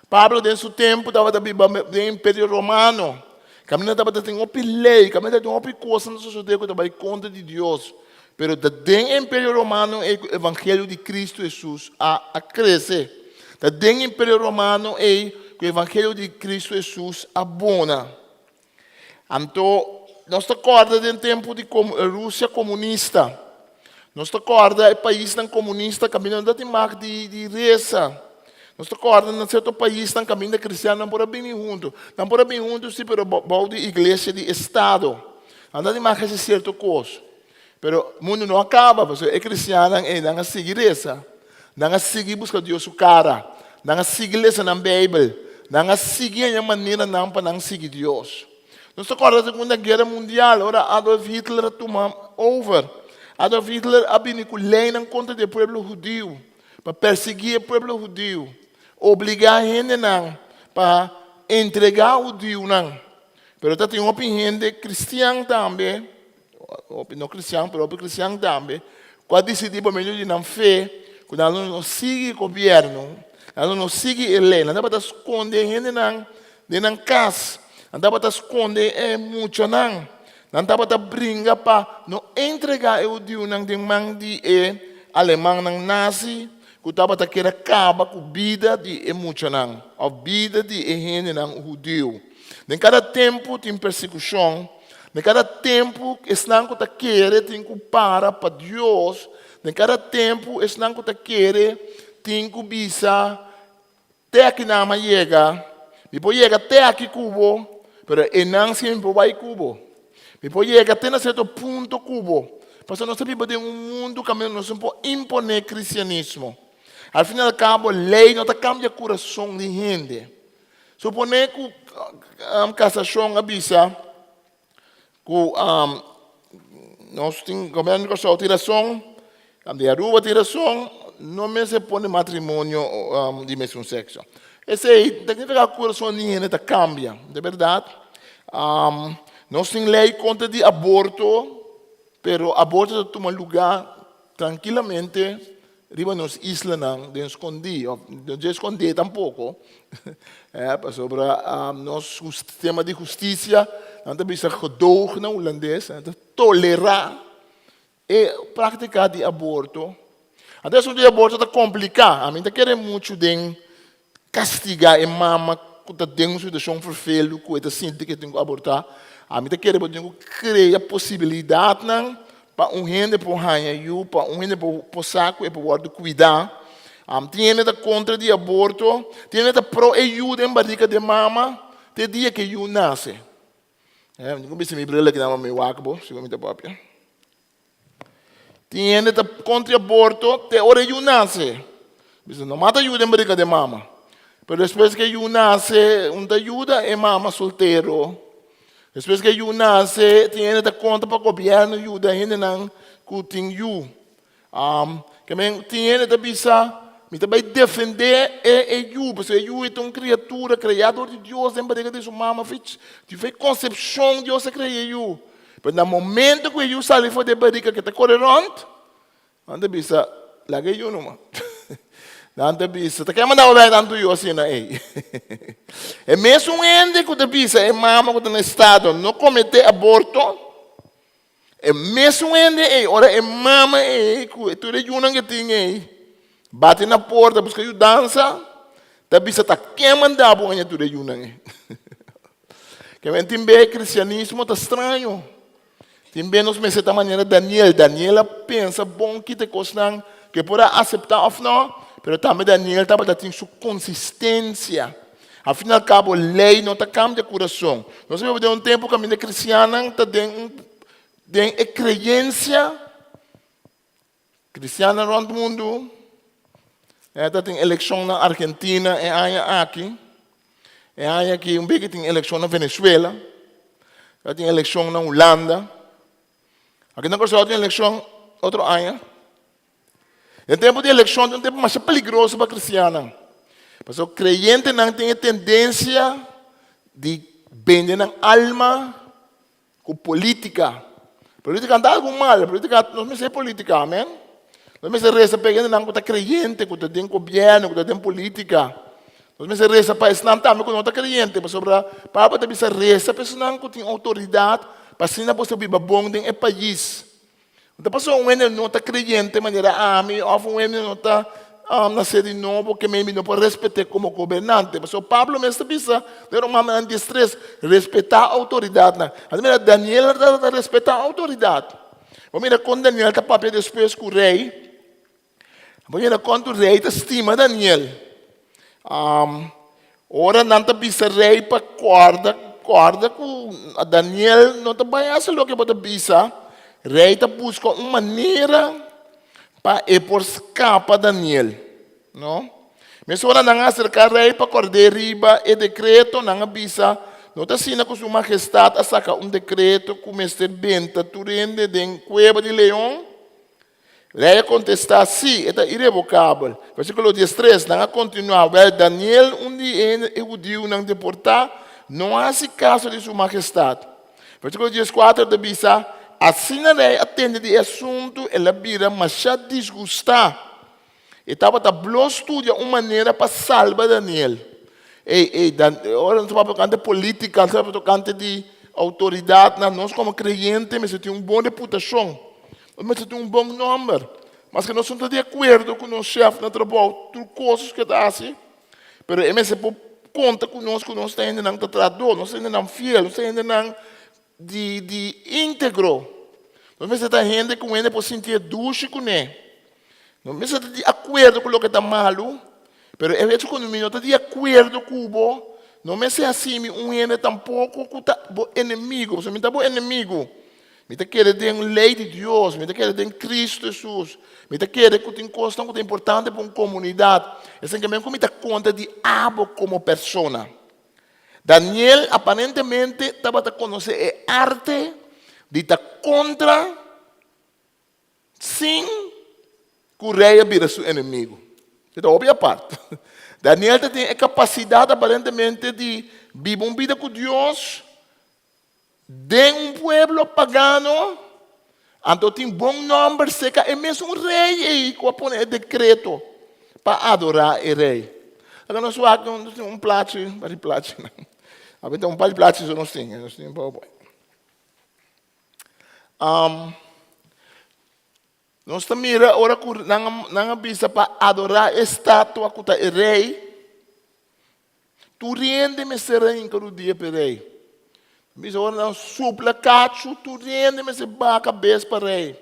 Pablo, em seu tempo, estava vivendo no Império Romano. Caminho estava tendo uma lei, caminho estava tendo uma coisa na sociedade que estava contra de Deus. Mas dentro do Império Romano, o Evangelho de Cristo Jesus a crescer. Dentro do Império Romano, o Evangelho de Cristo Jesus abona. Então, nós estamos acordando em tempo de Rússia comunista. Nós estamos acordando em país comunista, caminhando de reza. Nós estamos acordando em certo país, caminhando cristiano, não pode bem junto. Não pode bem junto, sim, mas balde igreja de Estado. Anda de mais que certo coisa. Mas o mundo não acaba, porque é cristiano, não seguir essa. Não seguir buscar Deus o cara. Não seguir essa na Bíblia. Não seguir a maneira não para não seguir Deus. Nós estamos acordando da Segunda Guerra Mundial, ora Adolf Hitler tomou over. Adolf Hitler abriu lei em contra do povo judeu, para perseguir o povo judeu. Obrigar a gente para entregar o judeu. Mas tem uma gente cristã também, não cristã, mas cristã também, que decidiu para melhor de não fé, que não sigue o governo, não sigue a lei, não dá para esconder a gente na casa, não dá para esconder muito, não dá para brincar para não entregar o judeu de mão de alemão nazi, que estava querendo acabar com a vida de emocional, a vida de gente judeu. Em cada tempo tem persecução, em cada tempo estão que querem tem que parar para Deus, em cada tempo estão que querem tem que bisa até que não chega, depois chega até aqui cubo, mas não sempre vai cubo. Depois chega até certo ponto cubo, porque nós vivemos em um mundo que nós não podemos imponer cristianismo. Al fim e al cabo, a lei não cambia o coração de gente. Supone que a cassação avisa que nós temos governo que só tiração, de Aruba tiração, não me se põe matrimônio de mesmo sexo. Esse aí, significa que o coração de gente cambia, de verdade. Nós temos lei contra de aborto, mas aborto toma lugar tranquilamente. Riba nos islas não escondido, não escondi tampouco. Sobre nosso sistema de justiça, não tem que gedoog na holandês, tolerar e praticar de aborto. Até se o aborto está complicado, a mim está querendo muito de castigar a mama que está dentro de uma situação vervelho, que está sentindo que tem que abortar. A mim está querendo criar a possibilidade para gente por ranho, para gente por saco e por cuidar. Tem gente contra de aborto, tem gente pro ajuda em barriga de mama, tem dia que eu nasce. Não sei se me brilha que não é meu acabo, se eu me própria. Tem gente contra aborto, tem hora eu nasce. Não mata ajuda em barriga de mama. Mas depois que eu nasce, ajuda é mama solteiro. Depois que eu nasce, tem gente conta para o governo, ajuda a gente não tem you. Tem gente que pensa, me também defender you, porque you é uma criatura, criador de Deus, em barriga de sua mama, fez concepção de Deus criou you. Mas no momento que you sai fora da barriga que está correndo, anda pensa, larga you não. Não bisa, tá querendo mandar o velho tanto eu assim, né? É mesmo ainda que você bisa, é mama que está no estado, não cometer aborto. É mesmo ainda, ora é mama, que tu é juna que tem, bate na porta, busca eu dança, tá bisa tá querendo mandar o velho tu é juna. Que vem também cristianismo tá estranho. Também nos meses da maneira Daniela pensa bom que te costam, que pode aceitar ou não. Pero também Daniel estava tendo sua consistência. Afinal, cabo, a lei não está cambiando o coração. Nós vivemos um tempo que a minha cristiana está dando crença. Cristiana no mundo. Está tendo eleição na Argentina e aqui. E aí aqui um pouco tem eleição na Venezuela, já tem eleição na Holanda. Aqui na Costa tem eleição outro ano. O tempo de eleição é um tempo mais perigoso para a cristiana. Porque o crente não tem a tendência de vender a alma com política. Política não é algo mal, política não é política, amém? Não é reza pegando não com crente, com o governo, com a política. Não é reza para Islam também com o crente, mas sobre para também se reza para não com autoridade, para se não possa viver bom no país. Então passou um ano não está crente, maneira ou um ano não está nascer de novo, porque mesmo não pode respeitar como governante. Mas o Pablo mesmo pensa, era uma maneira de estresse, respeitar a autoridade. Mas Daniel respeitar a autoridade. Mira, quando Daniel está papel depois com o rei, mira, quando o rei estima Daniel, ora não está bisa rei para corda com Daniel, não está bem assim o que pode bisa. Rei está buscando uma maneira para por escapar Daniel, não? Mas ora não acercar rei para correr riba e decreto não avisa, não está sendo com sua majestade a sacar decreto com Mr. Benta turende de cueva de leão. Rei contestar sim, é irrevocável. Versículo 13, não continuar. Daniel dia judeu não deportar, não há se caso de sua majestade. Versículo 14 de bisa. Assim a rei atende de assunto, ela vira, mas já desgustar. E estava a estudia uma maneira para salvar Daniel. Agora não estava tocando de política, não estava tocando de autoridade, nós como crentes, mas tem uma boa reputação, mas tem um bom número. Mas que nós não estamos de acordo com o nosso chefe no trabalho, tudo coisas que está assim. Mas ele se conta conosco, nós ainda não tratador, nós ainda não fiel, nós ainda não de íntegro. Não me está gente com ele por sentir duche com ele. Não me está de acordo com o que está malo, mas eu vejo que não está de acordo com o não me está assim, ele tampouco com o inimigo, você me está bom inimigo. Me está querendo ter uma lei de Deus, me está querendo ter Cristo Jesus, me está querendo que tem coisa que é importante para uma comunidade. É assim que me está conta de abo como pessoa. Daniel aparentemente estava a conhecer a arte de estar contra, sem que o rei vira seu inimigo. Então, óbvia parte. Daniel tem a capacidade aparentemente de viver uma vida com Deus, de um pueblo pagano, então tem bom nome, seca, é mesmo um rei que põe decreto para adorar o rei. Agora nós temos um plato, então um par de platos nós temos um pouco. Nós também ora não avisa para adorar a estátua que é o rei. Tu rende-me serem que o dia para o rei. Mas ora não supla cacho, tu rende-me se ba a cabeça para o rei.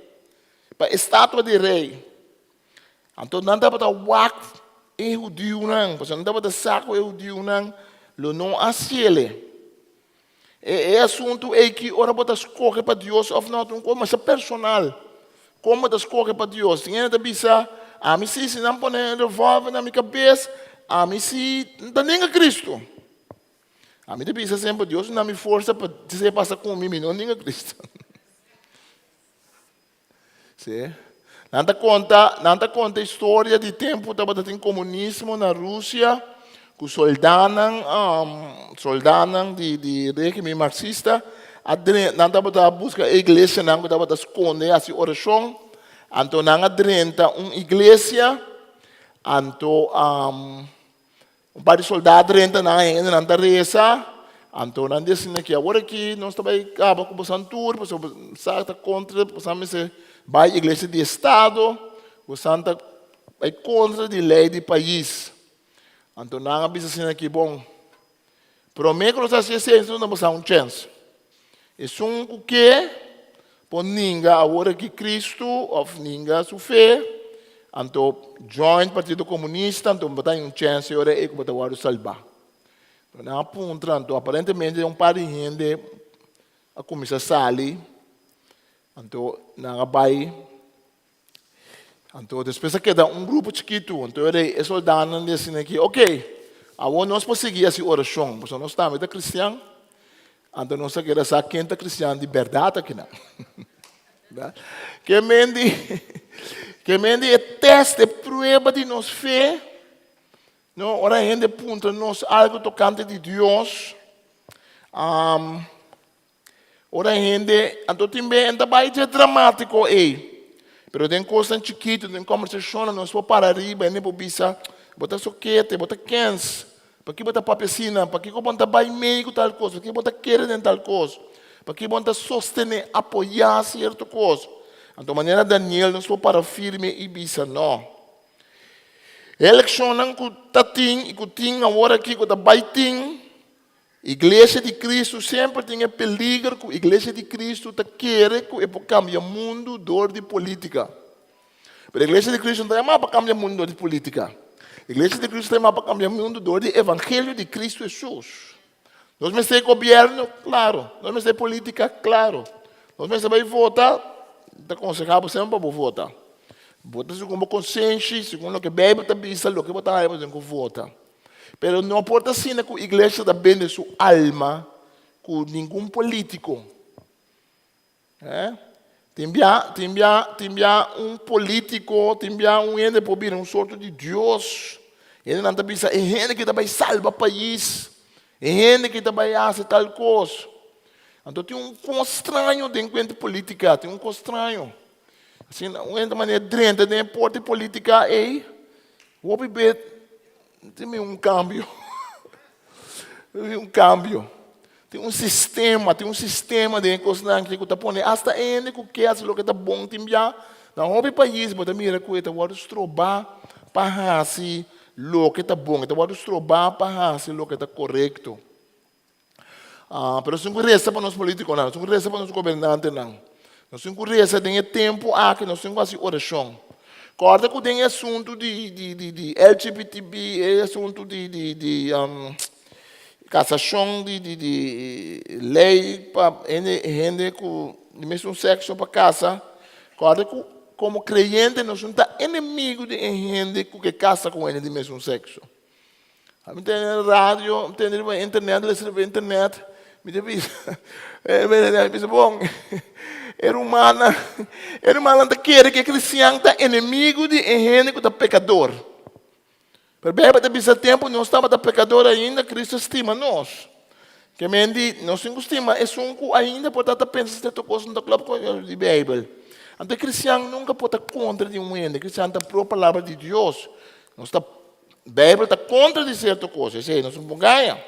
Para a estátua de rei. Então não dá para o wakf e judeu não, porque não dá para o saco e judeu não, não aciele. É assunto é que ora para escolher para Deus, ou não, como é personal. Como das escolher para Deus. Tem gente que pensa, mim se não põe revólver na minha cabeça, mim se não tem nem Cristo. Mim pensa sempre, Deus não me força para dizer passa comigo, não nem Cristo. Sim. Não te conta a história de tempo que tem comunismo na Rússia, com soldados de regime marxista, não estava buscar a igreja, não estava esconder a oração, então não adrenta uma igreja, então um par de soldados renta não está reza, então não disse que agora aqui nós também acaba com o santur, porque está contra, porque vai à igreja de Estado, o Santa vai contra a lei do país. Então, não precisa aqui, bom, prometo que nós fazemos não vamos dar uma chance. Isso é o que, por ninguém, agora que Cristo, ou ninguém, sua fé, então, join Partido Comunista, então, botar uma chance, agora é que botar salvar. Então, não aponta, então, aparentemente, é um par de gente, a começar a sair, então, não vai. Então, depois queda um grupo chiquito, então, é soldado dizendo aqui, ok, Agora nós podemos seguir essa oração, porque nós estamos cristianos, então nós queremos ser quem é cristiano de verdade aqui não. Que mendi é teste, é prova de nossa fé. Não, ora gente punta nós algo tocante de Deus. Ora gente, então também é dramático pero tem coisa chiquita, tem conversação, nós vamos para arriba, nem por bisa, bota soquete, bota cans, para que bota papecina, para que bota vai meio tal coisa, para que bota querer em tal coisa, para que bota sostener, apoiar certa coisa. Então, maneira Daniel, nós vamos para firme e bisa, não. Eleição que está tem, e que tem agora aqui, que está baiting, Igreja de Cristo sempre tem peligro que a Igreja de Cristo quer que cambie o mundo dor de política. Mas a Igreja de Cristo não tem mais para cambiar o mundo dor de política. A Igreja de Cristo tem mais para cambiar o mundo dor de Evangelho de Cristo Jesus. Nós vamos ter governo, claro. Nós vamos ter política, claro. Nós vamos ter votar, está aconselhado sempre para votar. Vota segundo consciência, segundo o que a Bíblia está dizendo, o que está aí, você vota. Pero não importa assim que a igreja vende sua alma com nenhum político. Tem político, tem gente por vir sorte de Deus. Ele não está pensando, é gente que vai salvar o país. É gente que vai fazer tal coisa. Então tem estranho dentro da política, tem estranho. Assim, de maneira drenta, não importa política, vou beber. Tem cambio. Tem um sistema de coisas que está pondo. Hasta ele que quer fazer o que está bom, tem já. Não houve país, mas também era coisa, vou estrobar para fazer o que está bom, vou estrobar para fazer o que está correto. Mas não resta para nós políticos, não resta para nós governantes, não. Não resta tem tempo que nós temos que fazer oração. Corta que tem assunto de LGBTB, assunto de cassação, de lei para gente com o mesmo sexo para casa. Corta que, como crente, nós não estamos inimigos de gente que casa com ele do mesmo sexo. Tem rádio, tem internet, me diz, bom. Era humana não quer que cristiano está inimigo de gente que está pecador. Pero bem, para esse tempo não estava pecador ainda, Cristo estima nós. Que nós não estima, é um ainda portanto pensa que estou coisa não está claro de Bíblia. Então cristiano nunca pode estar contra de um ente, cristiano está pro palavra de Deus. Nós está Bíblia está contra de certa coisa, sei, nós não ganha,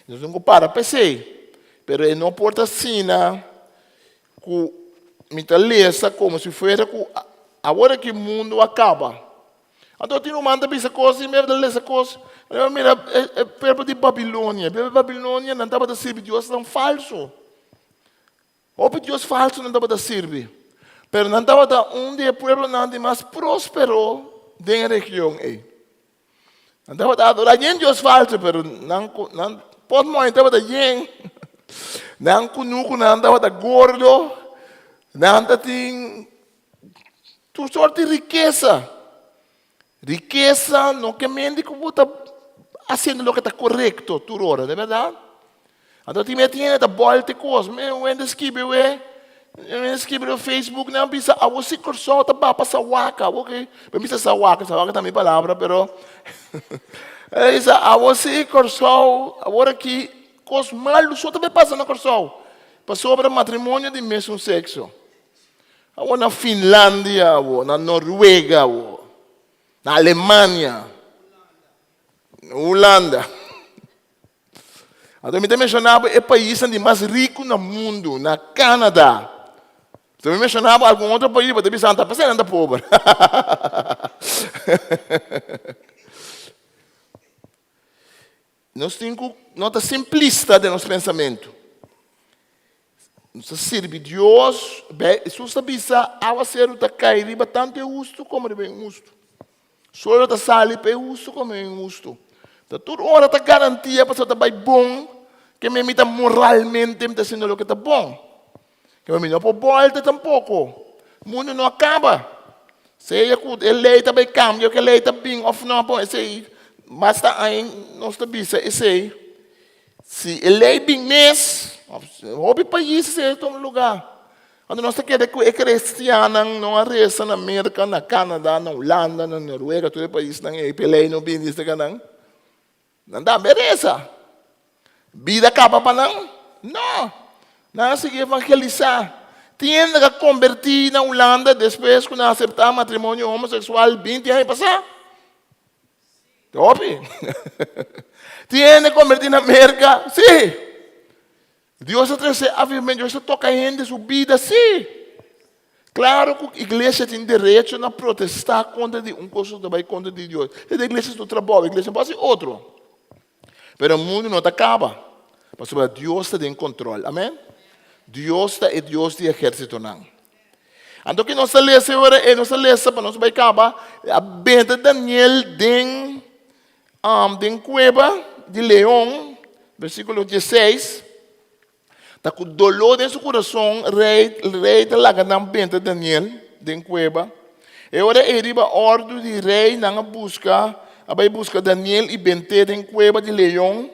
nós não para pensei, pero não pode assim, que me lesa como se fosse agora que o mundo acaba. Então, tem um manda essa coisa e me dá essa coisa. Mira, é perto de Babilônia. Babilônia não estava a servir Deus, não falso. O Deus falso não estava a servir. Mas não estava a onde o povo não mais prosperou na região. Não estava a adorar Deus falso, mas não pode mais, estava a gente. Não conuco, não estava a gordo. Nada tem tu sorte de riqueza. Riqueza não que mente que está fazendo o que está correto, tu hora, de verdade? Então, tem a bola de coisas. Eu escrevi no Facebook, não pensa, você cursou, está para Sawaka, ok? Eu penso Sawaka também é palavra, pero você cursou, agora que coisas malas, só também passa no cursou. Passou sobre matrimônio de mesmo sexo. Na Finlândia, na Noruega, na Alemanha, na Holanda. Então, me mencionava o país mais rico no mundo, na Canadá. Então, me mencionava algum outro país, mas também está passando pobre. Nós temos nota simplista de nosso pensamento. Nós serve Deus, Jesus está a ser o cair tanto é justo como é bem justo. Só está sali é justo como é injusto. Então, toda hora está garantia para estar bom, que me imita moralmente está sendo o que está bom. Que me não pode volta tampouco. O mundo não acaba. Se a lei também cambia, que a lei está bem, ou não, basta aí nós bisa esse se ele bem mês, hobby país esse todo lugar. Quando nós queremos que é cristiano, não arresta na América, na Canadá, na Holanda, na Noruega, todo país não é pelei no bem isso que não dá beleza. Vida acaba para não, não se evangelizar. Tem que convertir na Holanda depois que aceitar matrimônio homossexual 20 anos passar. Top. Tem que convertir na América, sim. Deus obviamente, Deus toca a gente sua vida, sim. Claro que a igreja tem direito a protestar contra um coisa que vai contra de Deus. Se a igreja do trabalho, a igreja pode ser outro. Mas o mundo não acaba. Porque Deus está em controle. Amém? Deus é Deus de exército. Então, que nós lemos agora, nós lemos para nós vai acabar, a benta Daniel den cueva de leão, versículo 16. Está com dolor em seu coração, rei da laga na benta Daniel, den cueva. E agora ele vai ordem de rei, não busca, vai buscar Daniel e bente den cueva de leão.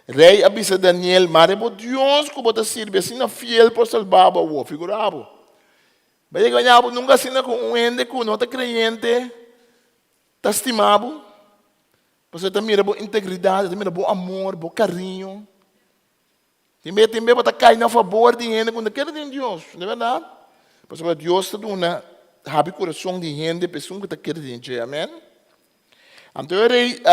Rei avisa Daniel, mas Deus que você sirve, assim é fiel para salvar o figurado. Vai ganhar, nunca assim com um ente que não está crente, está estimado. Você está mirando boa integridade, está mirando bom amor, bom carinho. Também para cair na favor de gente quando quer de Deus, não é verdade? Porque Deus está dando o coração de gente, pessoa que está querendo de amém? Então,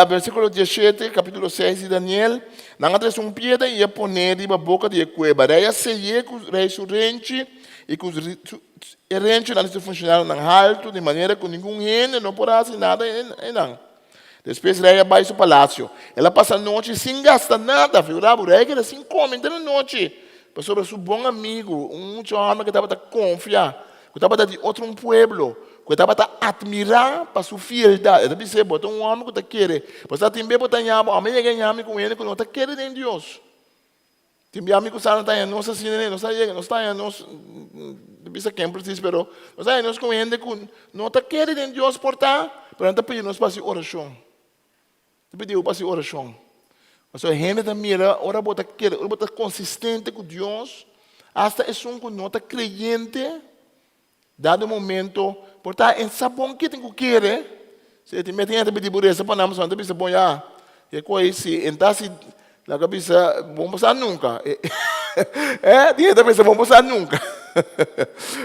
versículo 17, capítulo 6 de Daniel, não traz piedra e a poner na boca de cueva. Rei a seguir com o rei surrente e com os rente não se funcionaram no alto, de maneira que ninguém gente não poderá fazer nada. Depois o rei vai ao palácio. Ela passa a noite sem gastar nada. Figurava o rei que era assim, come na noite. Sobre seu bom amigo, um homem que estava a confiar, que estava de outro pueblo, que estava a admirar para sua fidelidade. Ele disse, bota um homem que está querendo. Mas também bota um homem que ganha com ele, que não está querendo em Deus. Tem amigo que não está não assim, não está nós bisa quem precisa, pero nós está nós com ele que não está querendo em Deus portar, pero não está pedindo nós para fazer oração. Está pedindo para fazer oração. Mas a gente está mira, ora bota querer, ora bota consistente com Deus, hasta é um que não está crente, dado o momento, portar em sabão que tem que querer, se tem gente que pedir por isso, para não, só não bisa bom já, e coisa então se la cabeça, vamos passar nunca. Tinha que pensar, vamos passar nunca.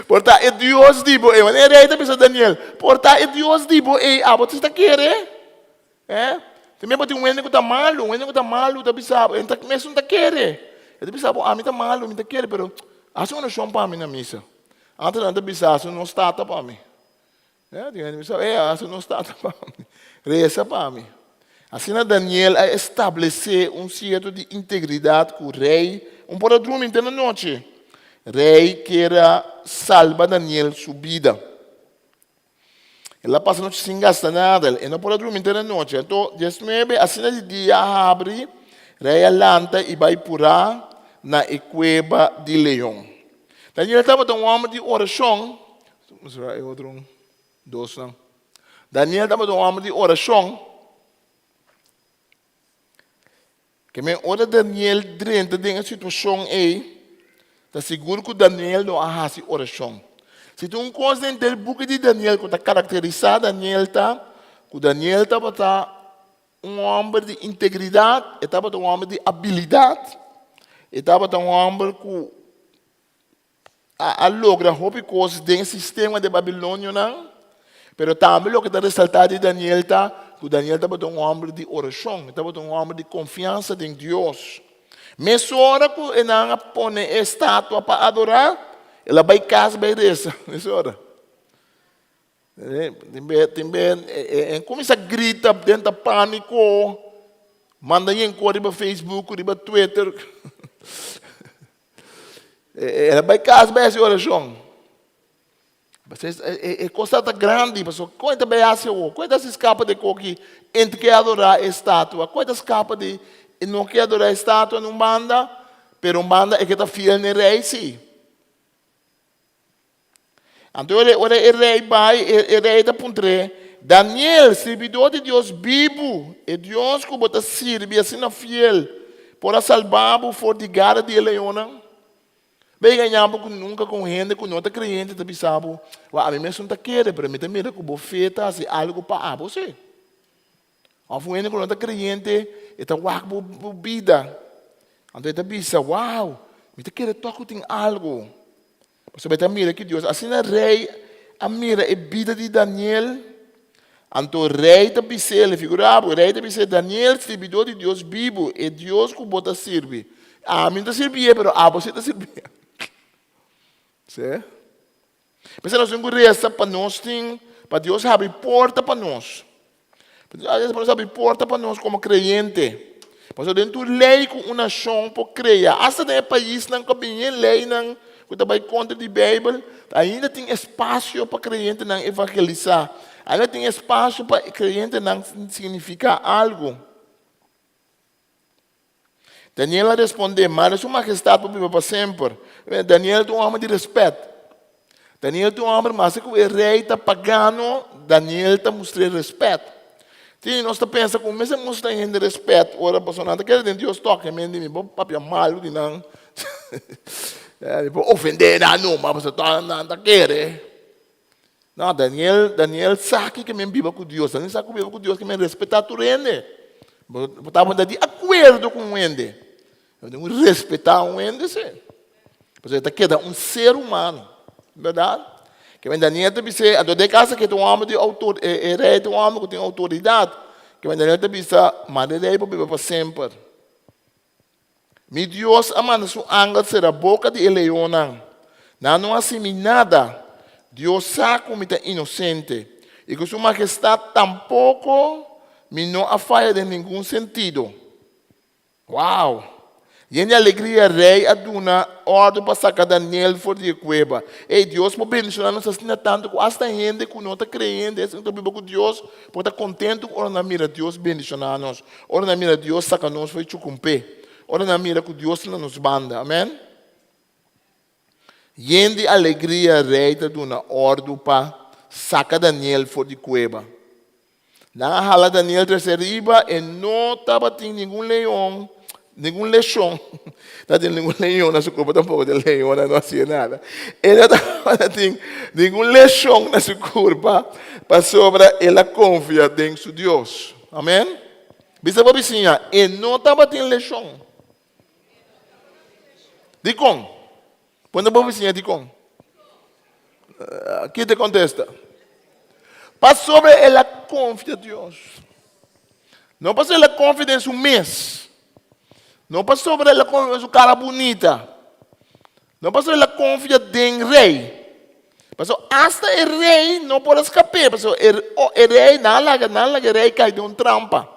Portanto, é Deus dibo, é maneira de pensar Daniel. Portanto, é Deus dibo, você está querendo? Também pode ter um ente que está malo, está pensando, mesmo está querendo. Ele pensa, a mim está malo, está querendo, pero assim não chama para mim na missa. Antes de pensar, assim não está para mim. Tinha que pensar, assim não está para mim. Reza para mim. Assim, Daniel a estabelecer certo de integridade com o rei, para dormir na noite. Rei queira salvar Daniel sua vida. Ele passa a noite sem gastar nada, ele não pode dormir na noite. Então, 19, assim de dia abre, rei alanta e vai purar na cueva de leão. Daniel estava um homem de oração. Daniel estava um homem de oração. Que me ora Daniel dentro de uma situação aí, está seguro que Daniel não faz oração. Se tu coisa dentro do book de Daniel que está caracterizado, Daniel está um homem de integridade, estava um homem de habilidade, estava um homem que logra coisas dentro do sistema de Babilônia, não? Pero também o que está ressaltado de Daniel que Daniel estava um homem de oração, estava um homem de confiança em Deus. Mas hora que ele põe a estátua para adorar, ela vai casa, vai reza, nessa hora. Também começa a gritar dentro do pânico, manda em correr para Facebook, para Twitter. Ela vai casa, vai essa oração. É coisa grande, pessoal. Quanto bem assim, quanto se escapa de que entre quer adorar a estátua, quanto escapa de não quer adorar a estátua, não manda, pero manda é que está fiel no rei, sim. Então o rei vai, o rei está puntre, Daniel, servidor de Deus vivo, e Deus que bota sirve assim na fiel, para salvar o for de gara de leona. Bem ganhamos nunca com gente, com outra crente, também sabe, a mim mesmo está querendo, para mim também que vou feita assim algo para você. A gente com outra crente, está guapo vida. Então ele pensa, uau, me está querendo tocar tem algo. Você vai mira que Deus, assim a rei, a mira a vida de Daniel. Então o rei está pensando, ele figurava, o rei está pensando, Daniel, servidor de Deus vivo, e Deus que bota servir. A mim está servindo, mas a você está servindo. Certo? Mas nós temos que rezar para nós, para Deus abrir porta para nós. Deus abrir porta para nós como crente. Mas dentro da lei com uma nação para criar. Hasta no país não cabe lei não que está contra a Bíblia. Ainda tem espaço para crente não evangelizar. Ainda tem espaço para crente não significar algo. Daniel respondeu, mas sua majestade para viver para sempre. Daniel é um homem de respeito. Daniel é um homem, mas se o rei está pagando, Daniel está mostrando respeito. Sim, nós pensamos, como você mostra ainda respeito, ora, pessoa não quer que Deus toque, mas me papia malo, de não. Ofender, não, mas você não quer. Não, Daniel sabe que me vive com Deus, Daniel sabe que vive com Deus, que me respeita a rende. Estava de acordo com o ende. Eu tenho que respeitar o ende, sim. Porque está queda um ser humano, verdade? Que vem Daniel te disse, a de casa que tem um homem de autoridade, rei tem um homem que tem autoridade. Que vem Daniel te disse, mas ele é para sempre. Mi Deus amando su ángel será boca de leona. Não assim nada. Deus sabe como está inocente. E que sua majestade tampouco me não afalha de nenhum sentido. Uau! E em alegria, rei aduna ordem para sacar Daniel fora de cueva. E Deus me abençoar nos assim tanto que hasta gente que não está crendo, então Bíblia com Deus, pode estar contente, ora na mira Deus abençoar nós. Ora na mira Deus saca nós foi chucumpe. Ora na mira que Deus nos banda. Amém? E em alegria, rei aduna ordem para sacar Daniel fora de cueva. Na hala Daniel terceiriba e não estava tendo nenhum leão. Nenhum lechão. Não tem nenhum leão na sua curva, tampouco tem leão, não hacía nada. Ele não tem nenhum lechão na sua curva, para sobre ela confia em seu Deus. Amém? Bisa para vizinha, ele não estava tendo lechão. Dicom. Quando para vizinha, dicom. Aqui te contesta. Para sobre ela confia em Deus. Não para sobre ela confia em seu mês. Não para sobre ela confia em cara bonita. Não para sobre ela confia em rei. Mas hasta o rei não pode escapar. Mas o rei não laga rei cai de trampa.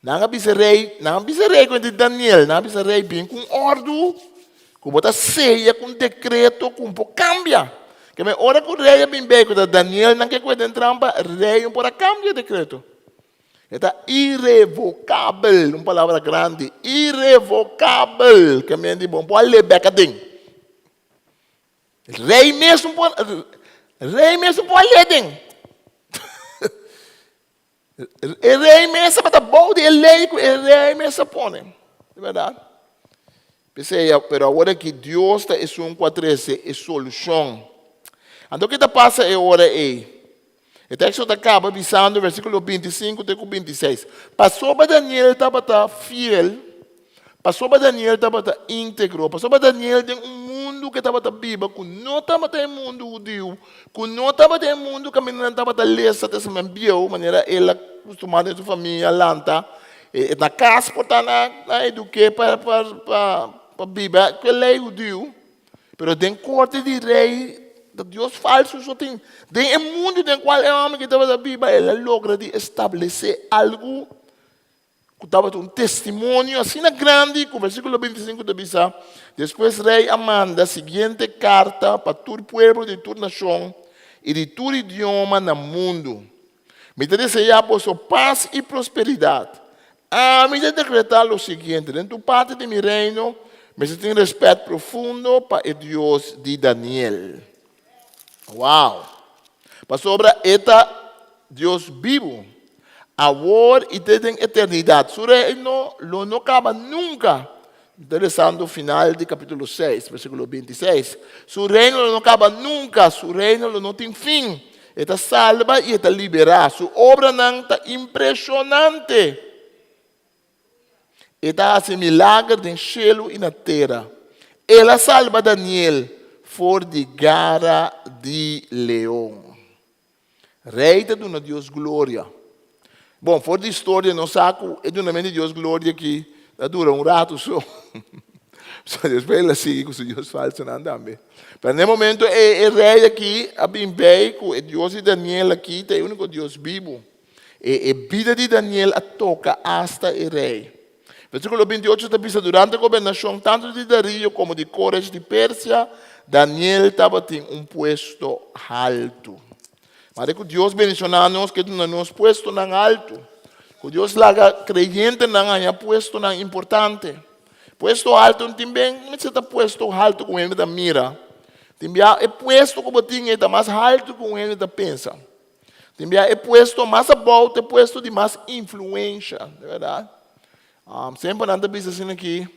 Não bisa rei com Daniel. Não bisa rei bem com ordem. Com bota ceia, com decreto, com cambia. Que me hora que o rei é bem bem com Daniel não quer coisa de trampa. Rei não pode cambiar o decreto. Está irrevocável, uma palavra grande, irrevocável, que me diz, bom, pode ler becadinho. Rei mesmo pode ler dentro. Rei mesmo para bom de lei, rei mesmo põe, é verdade? Pensei, pero agora que Deus está em um 4:13 é solução. Então o que está passando é hora aí. O texto acaba avisando, versículo 25 até 26. Passou para Daniel, estava fiel. Passou para Daniel, estava íntegro. Passou para Daniel, tem um mundo que estava vivo, que não estava no mundo judeu, que não estava no mundo que não estava lesa, que se enviou, maneira ela acostumada em sua família, lanta. Na casa, portanto, na eduquei para Bíblia, que ele é judeu. Mas tem corte de rei, Deus falso só tem. Tem um mundo em qual é o homem que estava na Bíblia, ele logra de estabelecer algo que estava um testemunho assim grande, com o versículo 25 da Bíblia. Depois o rei manda a seguinte carta para todo o povo de toda nação e de todo idioma no mundo. Me desejar por sua paz e prosperidade. Me decretar o seguinte, dentro parte de meu reino, mas tenho respeito profundo para o Deus de Daniel. Uau! Para sobre esta Deus vivo, agora e desde a eternidade. Su reino não acaba nunca. Interessante o final do capítulo 6, versículo 26. Su reino não acaba nunca, su reino não tem fim. Está salva e está libera. Su obra não está impressionante. Está assim milagre no céu e na terra. Ela salva Daniel for de garra de leão. Rei de uma Deus glória. Bom, for de história, não saco, é de uma mente de Deus glória que dura rato só. Só depois ele sigue com o Deus falso não também. Mas no momento é rei aqui, a bem com o Deus de Daniel aqui, é o único Deus vivo. E a vida de Daniel toca hasta o rei. Versículo 28 está dizendo, durante a governação, tanto de Dario como de Cores de Pérsia, Daniel estava em puesto alto. Mas é que Deus menciona-nos que não nos puesto tão alto. Que Deus laga creyente não haya puesto tão importante. Puesto alto também, não está puesto alto com ele da mira. Também é puesto como tinha, está mais alto com ele da pensa. Também é puesto mais abaixo, é puesto de mais influência, é verdade? Sempre anda pensando assim aqui.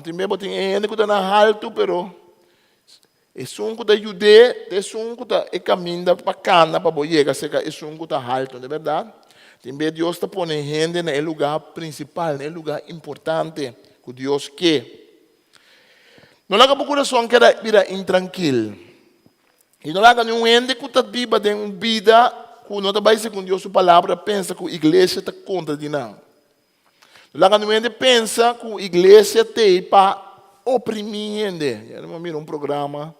Também botem ainda que está alto, pero é sunco da judeia, é sunco da caminho para cana para boiega, é sunco da alto, não é verdade? Também Deus está pondo gente no lugar principal, no lugar importante que Deus quer. Não laga para o coração que era intranquilo. E não laga nenhum gente que está viva de uma vida que não está bem com Deus, a palavra pensa que a igreja está contra de não. Não laga nenhum gente pensa que a igreja tem para oprimir gente. Eu miro um programa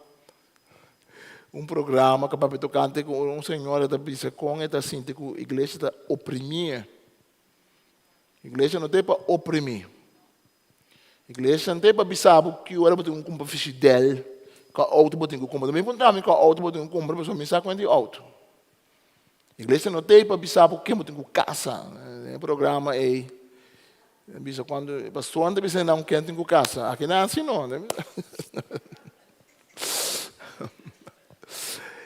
que o papai tocante com um senhor está pensando com está assim que a igreja está oprimir. A igreja não tem para oprimir. A igreja não tem para pensar que o outro tem um compra fidel, que o outro tem um compra. Também pode também que o outro tem um compra, mas não sabe quando é outro. A igreja não tem para pensar que tem um casa. O programa é quando o pastor anda pensando não quem tem um casa. Aqui não é assim não.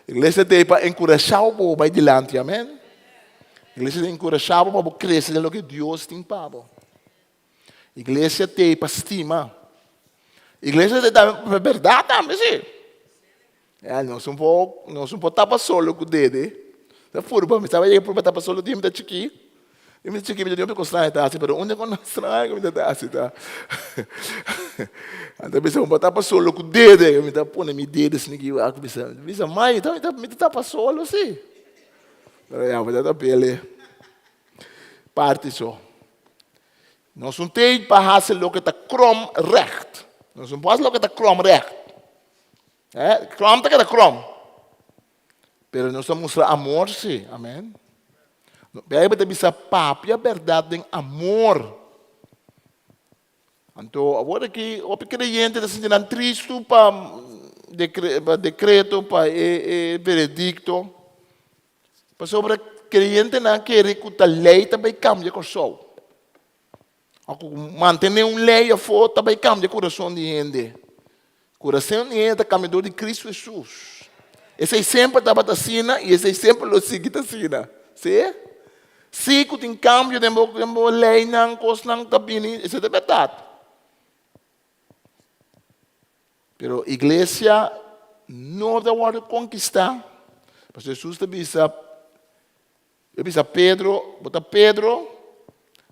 A igreja tem para encorajar o povo para adiante, amém? A igreja tem para encorajar o povo para crescer no que Deus tem para o a igreja tem para estima. A igreja tem para verdade também, sim. Não são para tapar solo com o dedo. Está furo para mim, estava aí para tapar solo de mim da chiqui. De mim da chiqui, me deu para constranhar, tá? Mas onde é que eu não estranho, me dá assim, tá? Então, pensei, para tapar solo com o dedo, eu me dá pondo meu dedo assim, que eu pensei, mãe, então me dá tapar solo, sim. Eu vou dar pele. Parte só. Nós não temos para fazer o que está krom recht. Nós não podemos fazer o que está krom recht. Krom está que está krom. Mas nós temos mostrar amor, sim. Amém? Aí você bisa papo e a verdade em amor. Então, agora que o creyente está sentindo triste para decreto, para veredicto. Para sobre o creyente não quer que a lei também cambie o coração. Manter uma lei a fora também cambia o coração de gente. O coração de gente é caminhador de Cristo Jesus. Esse sempre estava assim e esse sempre lo sigue assim. Sim? Se que tem cambio de uma lei, não coisa não está bem, isso é verdade. Pero a igreja não dá hora de conquistar. Mas Jesus está Pedro, bota Pedro,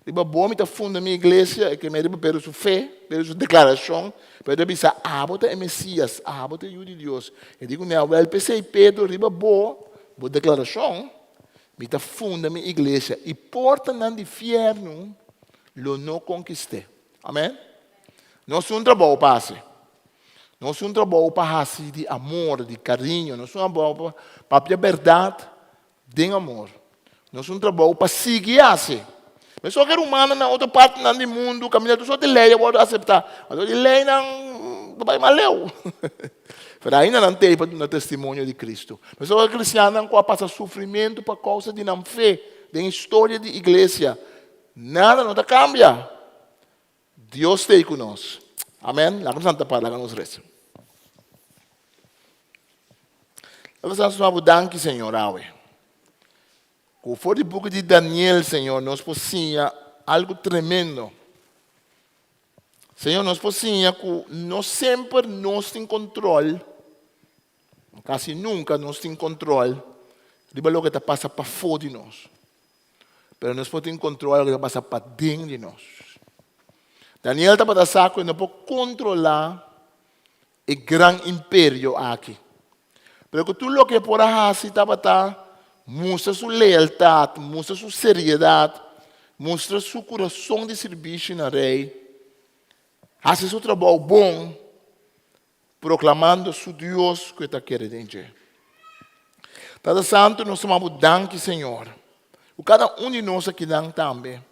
riba bom está funda minha igreja, que me riba pelo sua fé, pela sua declaração, pero bisa bota é Messias, bota é de Deus. Eu digo não, eu pensei Pedro riba bom, boa declaração, me está funda minha igreja e porta não de inferno, lo não conquistei. Amém? Não é um trabalho passe. Não é um trabalho para fazer de amor, de carinho, não é um trabalho para a verdade, de amor. Não é um trabalho para seguir assim. Mas só que o humano na outra parte do mundo, caminhando só de lei, eu vou aceitar. Mas de lei não vai maleu. Mas ainda não tem para testemunho de Cristo. Mas só que cristiano não passa sofrimento por causa de não fé, de história de igreja. Nada não cambia. Deus está conosco. Amém? La Santa Palavra nos resta. Nós vamos danke, Senhor, awe. Conforme o book de Daniel, Senhor, nós possíamos algo tremendo. Senhor, nós possíamos que nós sempre nós temos controle, quase nunca nós temos controle, de o que está passando para fora de nós. Mas nós podemos ter controle do que está passando para dentro de nós. Daniel está para saco e não pode controlar o grande império aqui. Mas que tudo o que por aí está para mostra sua lealdade, mostra sua seriedade, mostra seu coração de serviço na rei. Faz seu trabalho bom, proclamando seu Deus que está querendo. Tada Santo, nós chamamos danke, Senhor. O cada um de nós aqui danke também.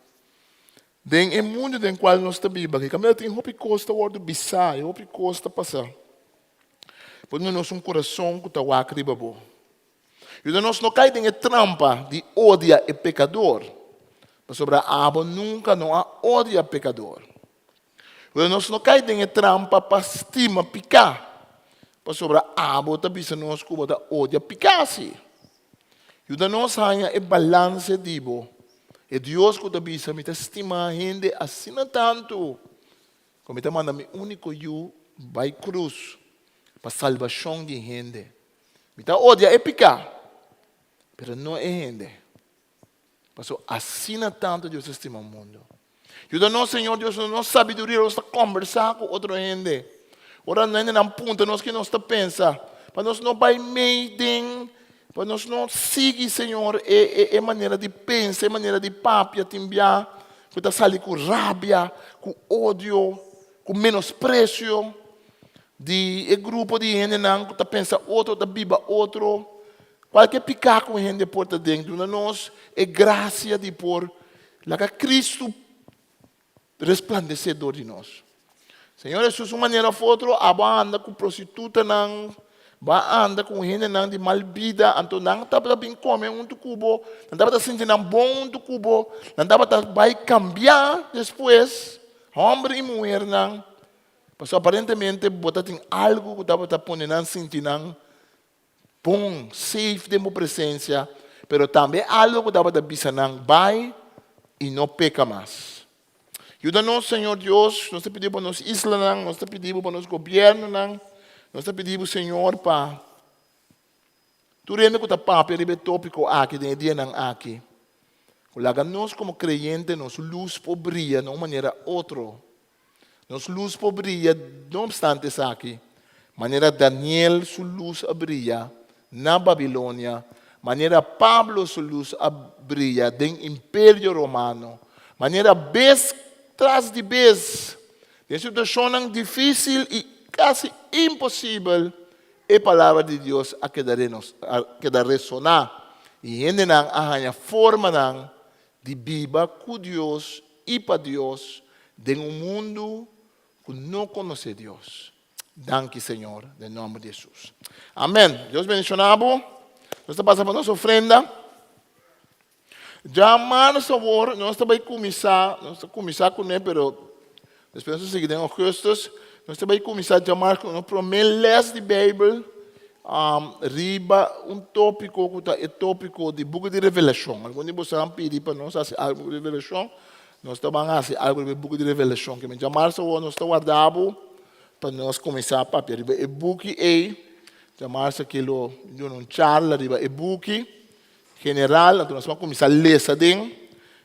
Den o mundo no qual nós estamos vivendo, que tem hopi costa word bisai, hopi costa passar. Por nós um coração que está wacri babo. E nós não caímos em trampa de odiar o pecador. Mas sobre a aba nunca não há odia pecador. E nós não caímos em trampa para estima picar. Mas sobre a aba também nós que odia picar-se. E nós há o balance de bo. E Deus que também me estima a gente assim tanto. Como me manda me único eu vai cruz para salvação de gente. Me odia é picar. Pero não é gente. Pastor, assim tanto Deus estima o mundo. E nós, Senhor Deus, nós sabedoria, nós conversar com outra gente. Ora, não é na ponta, nós que nós pensa. Para nós não vai meio para nós não seguir, Senhor, a maneira de pensar, a maneira de papia, timbiar, que está saindo com rabia, com ódio, com menosprezo, de grupo de gente que está pensando outro, da Bíblia outro. Qualquer pecado com a gente porta dentro de nós é graça de por lá que Cristo resplandecedor de nós. Senhor, Jesus, uma maneira ou outra, anda com prostituta, não, anda com gente não de mal vida, então não está para bem comer um cubo, não está para sentir um bom cubo, não está para vai cambiar depois, homem e mulher não. Mas aparentemente, bota tem algo que está para pôr não sentir não. Bom, safe de minha presença, mas também algo que dava da bisa não vai e não peca mais. Ajuda-nos, Senhor Deus, nós te pedimos para nós isla, nós te pedimos para nós governo, nós te pedimos, Senhor, para tu rende que está papo, ele é tópico aqui, de dia não aqui. Colaga nós como creyente, nos luz por brilha, de uma maneira outra. Nos luz por brilha, não obstante isso aqui. Maneira Daniel, sua luz brilha na Babilônia, maneira Pablo sua luz brilha do Império Romano, maneira vez tras de vez, de situação difícil e quase impossível, a palavra de Deus a quedar ressonar e ainda não há forma não de viver com Deus e para Deus de mundo que não conhece Deus. Danke, Senhor, em nome de Jesus. Amém. Deus bendicionado. Nós estamos passando a nossa ofrenda. Já mais, por favor, nós estamos começar com ele, mas depois nós seguimos em Augustus. Nós estamos começar já mais com o primeiro les de Bíblia. Riba um tópico, que é o tópico de book de revelação. Alguns de vocês vão pedir para nós fazer algo de revelação. Nós estamos fazendo algo de book de revelação. Que já mais, por favor, nós estamos guardando para nós começar a papel. O book é, já mais aquilo, não charla, o book general, então nós vamos começar a ler isso dentro,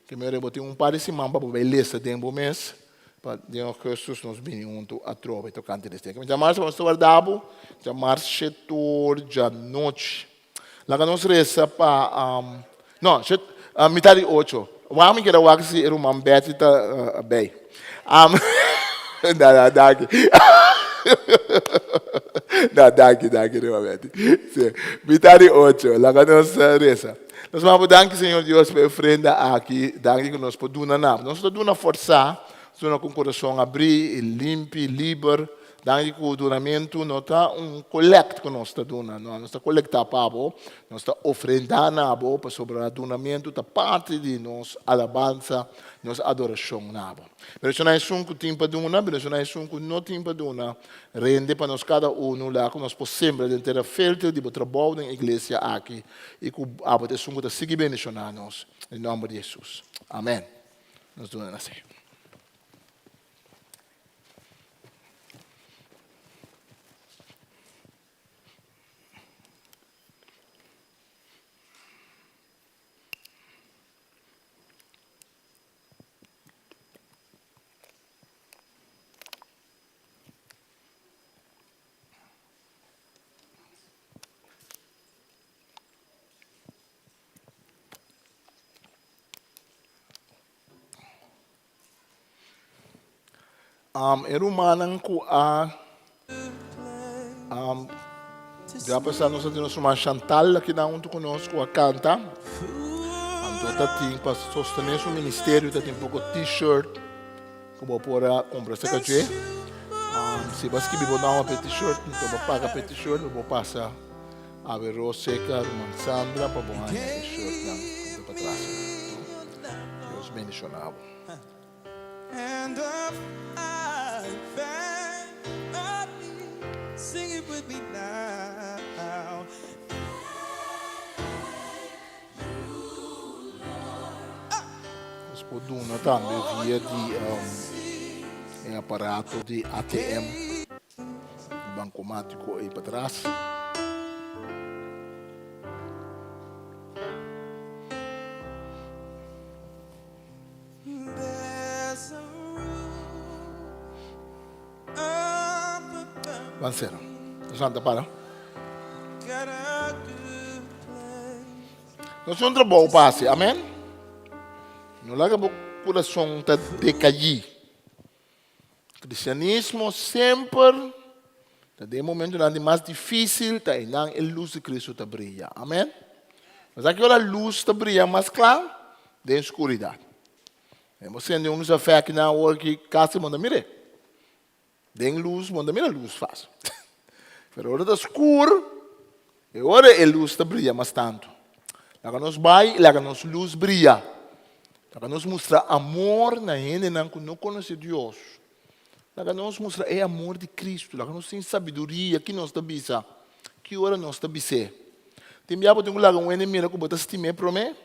que eu vou ter par de semanas para ler isso dentro do mês, para Deus Jesus nos venha junto a trova e tocante desse tempo. Já mais vamos guardar, já mais setor, já noite. Lá que nós reza para, não, metade 8. O homem que era o axi era uma betita bem. Daqui. Daqui, realmente. Metade 8, lá que nós reza. Nós vamos dar, Senhor Deus, pela ofrenda aqui, dar que nós podemos dar. Nós podemos forçar, nós com o coração abrir, limpo, livre, Dan o donamento não está collect que nós está dando, nós está colectar pavo, nós está ofrendando abo para sobre o donamento da parte de nós alabança, nossa adoração nabo. Mas se não é que tempo duna, mas se não é que não tempo duna, rende para nós cada lá que nós possamos ter a filtro de trabalho na igreja aqui e que abo de sungo da seguir bendicionar nós em nome de Jesus. Amém. Nós dona assim. Erumanang ko já passamos a ter uma Chantal aqui na onde conosco a canta. Então tem para sostener o ministério, tem um pouco t-shirt que vou pôr a comprar essa cachê. Se você que vive não a t-shirt, então vou pagar a t-shirt, vou passar a ver Roseca, a Sandra para pôr a t-shirt para trás. Deus bendicionado. And I found me. Sing it with me now. Nós podemos também via de aparato de ATM, bancomático aí para trás. Vamos ser. Santa para. Nós somos um bom passe, amém? Não larga o coração está decair. Cristianismo sempre, tem momento onde é mais difícil, tá aí a luz de Cristo está brilha, amém? Mas aqui a luz está brilha mais claro, da escuridão. Temos sendo uns a fé que na hora que casa manda mire. Den luz, manda mira luz faz. Pero hora está escuro, e hora a luz está brilha mais tanto. Lá que nós vai, lá que nós luz brilha. Lá que nós mostra amor na gente que não conhece Deus. Lá que nós mostra é amor de Cristo. Lá que nós temos sabedoria, que nós está bisa, que hora nós está bisa. Tem já para ter lá um inimigo que bota estima para mim.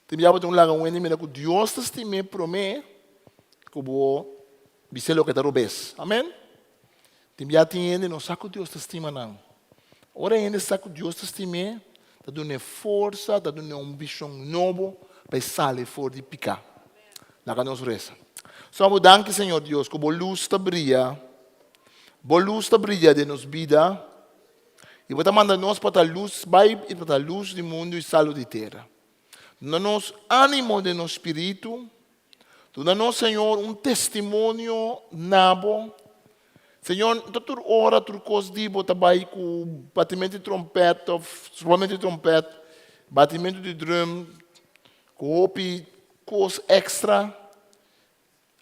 Tem já para ter lá um inimigo que Deus está estima para mim, que vou bisa lo que está robes. Amém? Tem já tem não saco Deus está estima não. Ora ainda saco Deus está estima, está dando força, está dando ambição novo para sair fora de picar. Lá que nós reza. Só vou danke Senhor Deus, que a luz está brilha, a luz está brilha de nos vida, e vou mandar nós para a luz, vai e para a luz do mundo e saúde de terra. Dá-nos ânimo de nosso espírito, dá-nos Senhor testemunho nabo. Senhor, toda hora, toda coisa de botar vai com batimento de trompete, somente de trompete, batimento de drum, com coisa extra.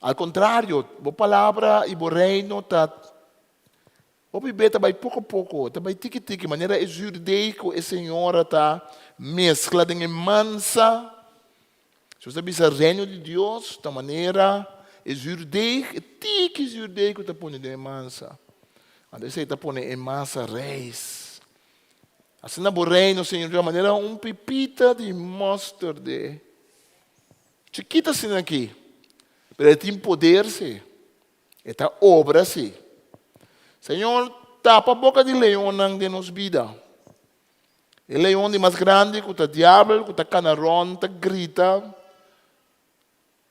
Al contrário, a palavra e o reino está. O bebê vai pouco a pouco, está vai tique-tique, maneira judaico e senhora está mesclada em mansa. Se você pensa reino de Deus, da maneira judaico, tique judaico está pondo em mansa. Quando você está pondo em mansa reis. Assim na reino, Senhor, de uma maneira pipita de mostarda. Chiquita assim aqui. Pero ele tem poder, sim. Ele está obra, sim. Senhor, tapa a boca de leão de nos vida. O leão de mais grande, que está diabo, que está canarão, está grita.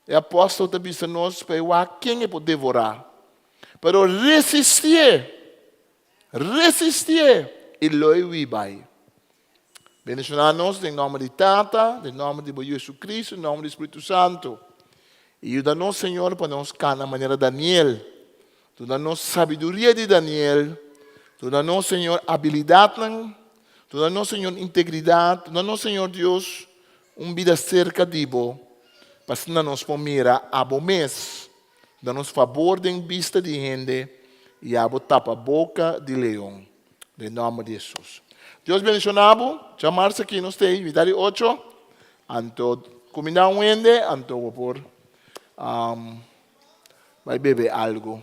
E apóstolo está visto nós, para quem é pode devorar. Pero resistir, e logo vai. Bendicionar nós, em nome de Tata, em nome de Jesus Cristo, em nome do Espírito Santo. E ajuda-nos, Senhor, para nós cair na maneira de Daniel. Tu dá-nos sabedoria de Daniel. Tu dá-nos, Senhor, habilidade. Tu dá-nos, Senhor, integridade. Tu dá-nos, Senhor Deus, vida cerca de Bo. Para que nós podamos mirar a bom mês. Dá-nos favor de vista de gente. e abo tapa a boca de leão. Em nome de Jesus. Deus bendicionado. Chamar-se aqui nos tem. Vidari 8. Anto combinar um ende. Anto por vai beber algo.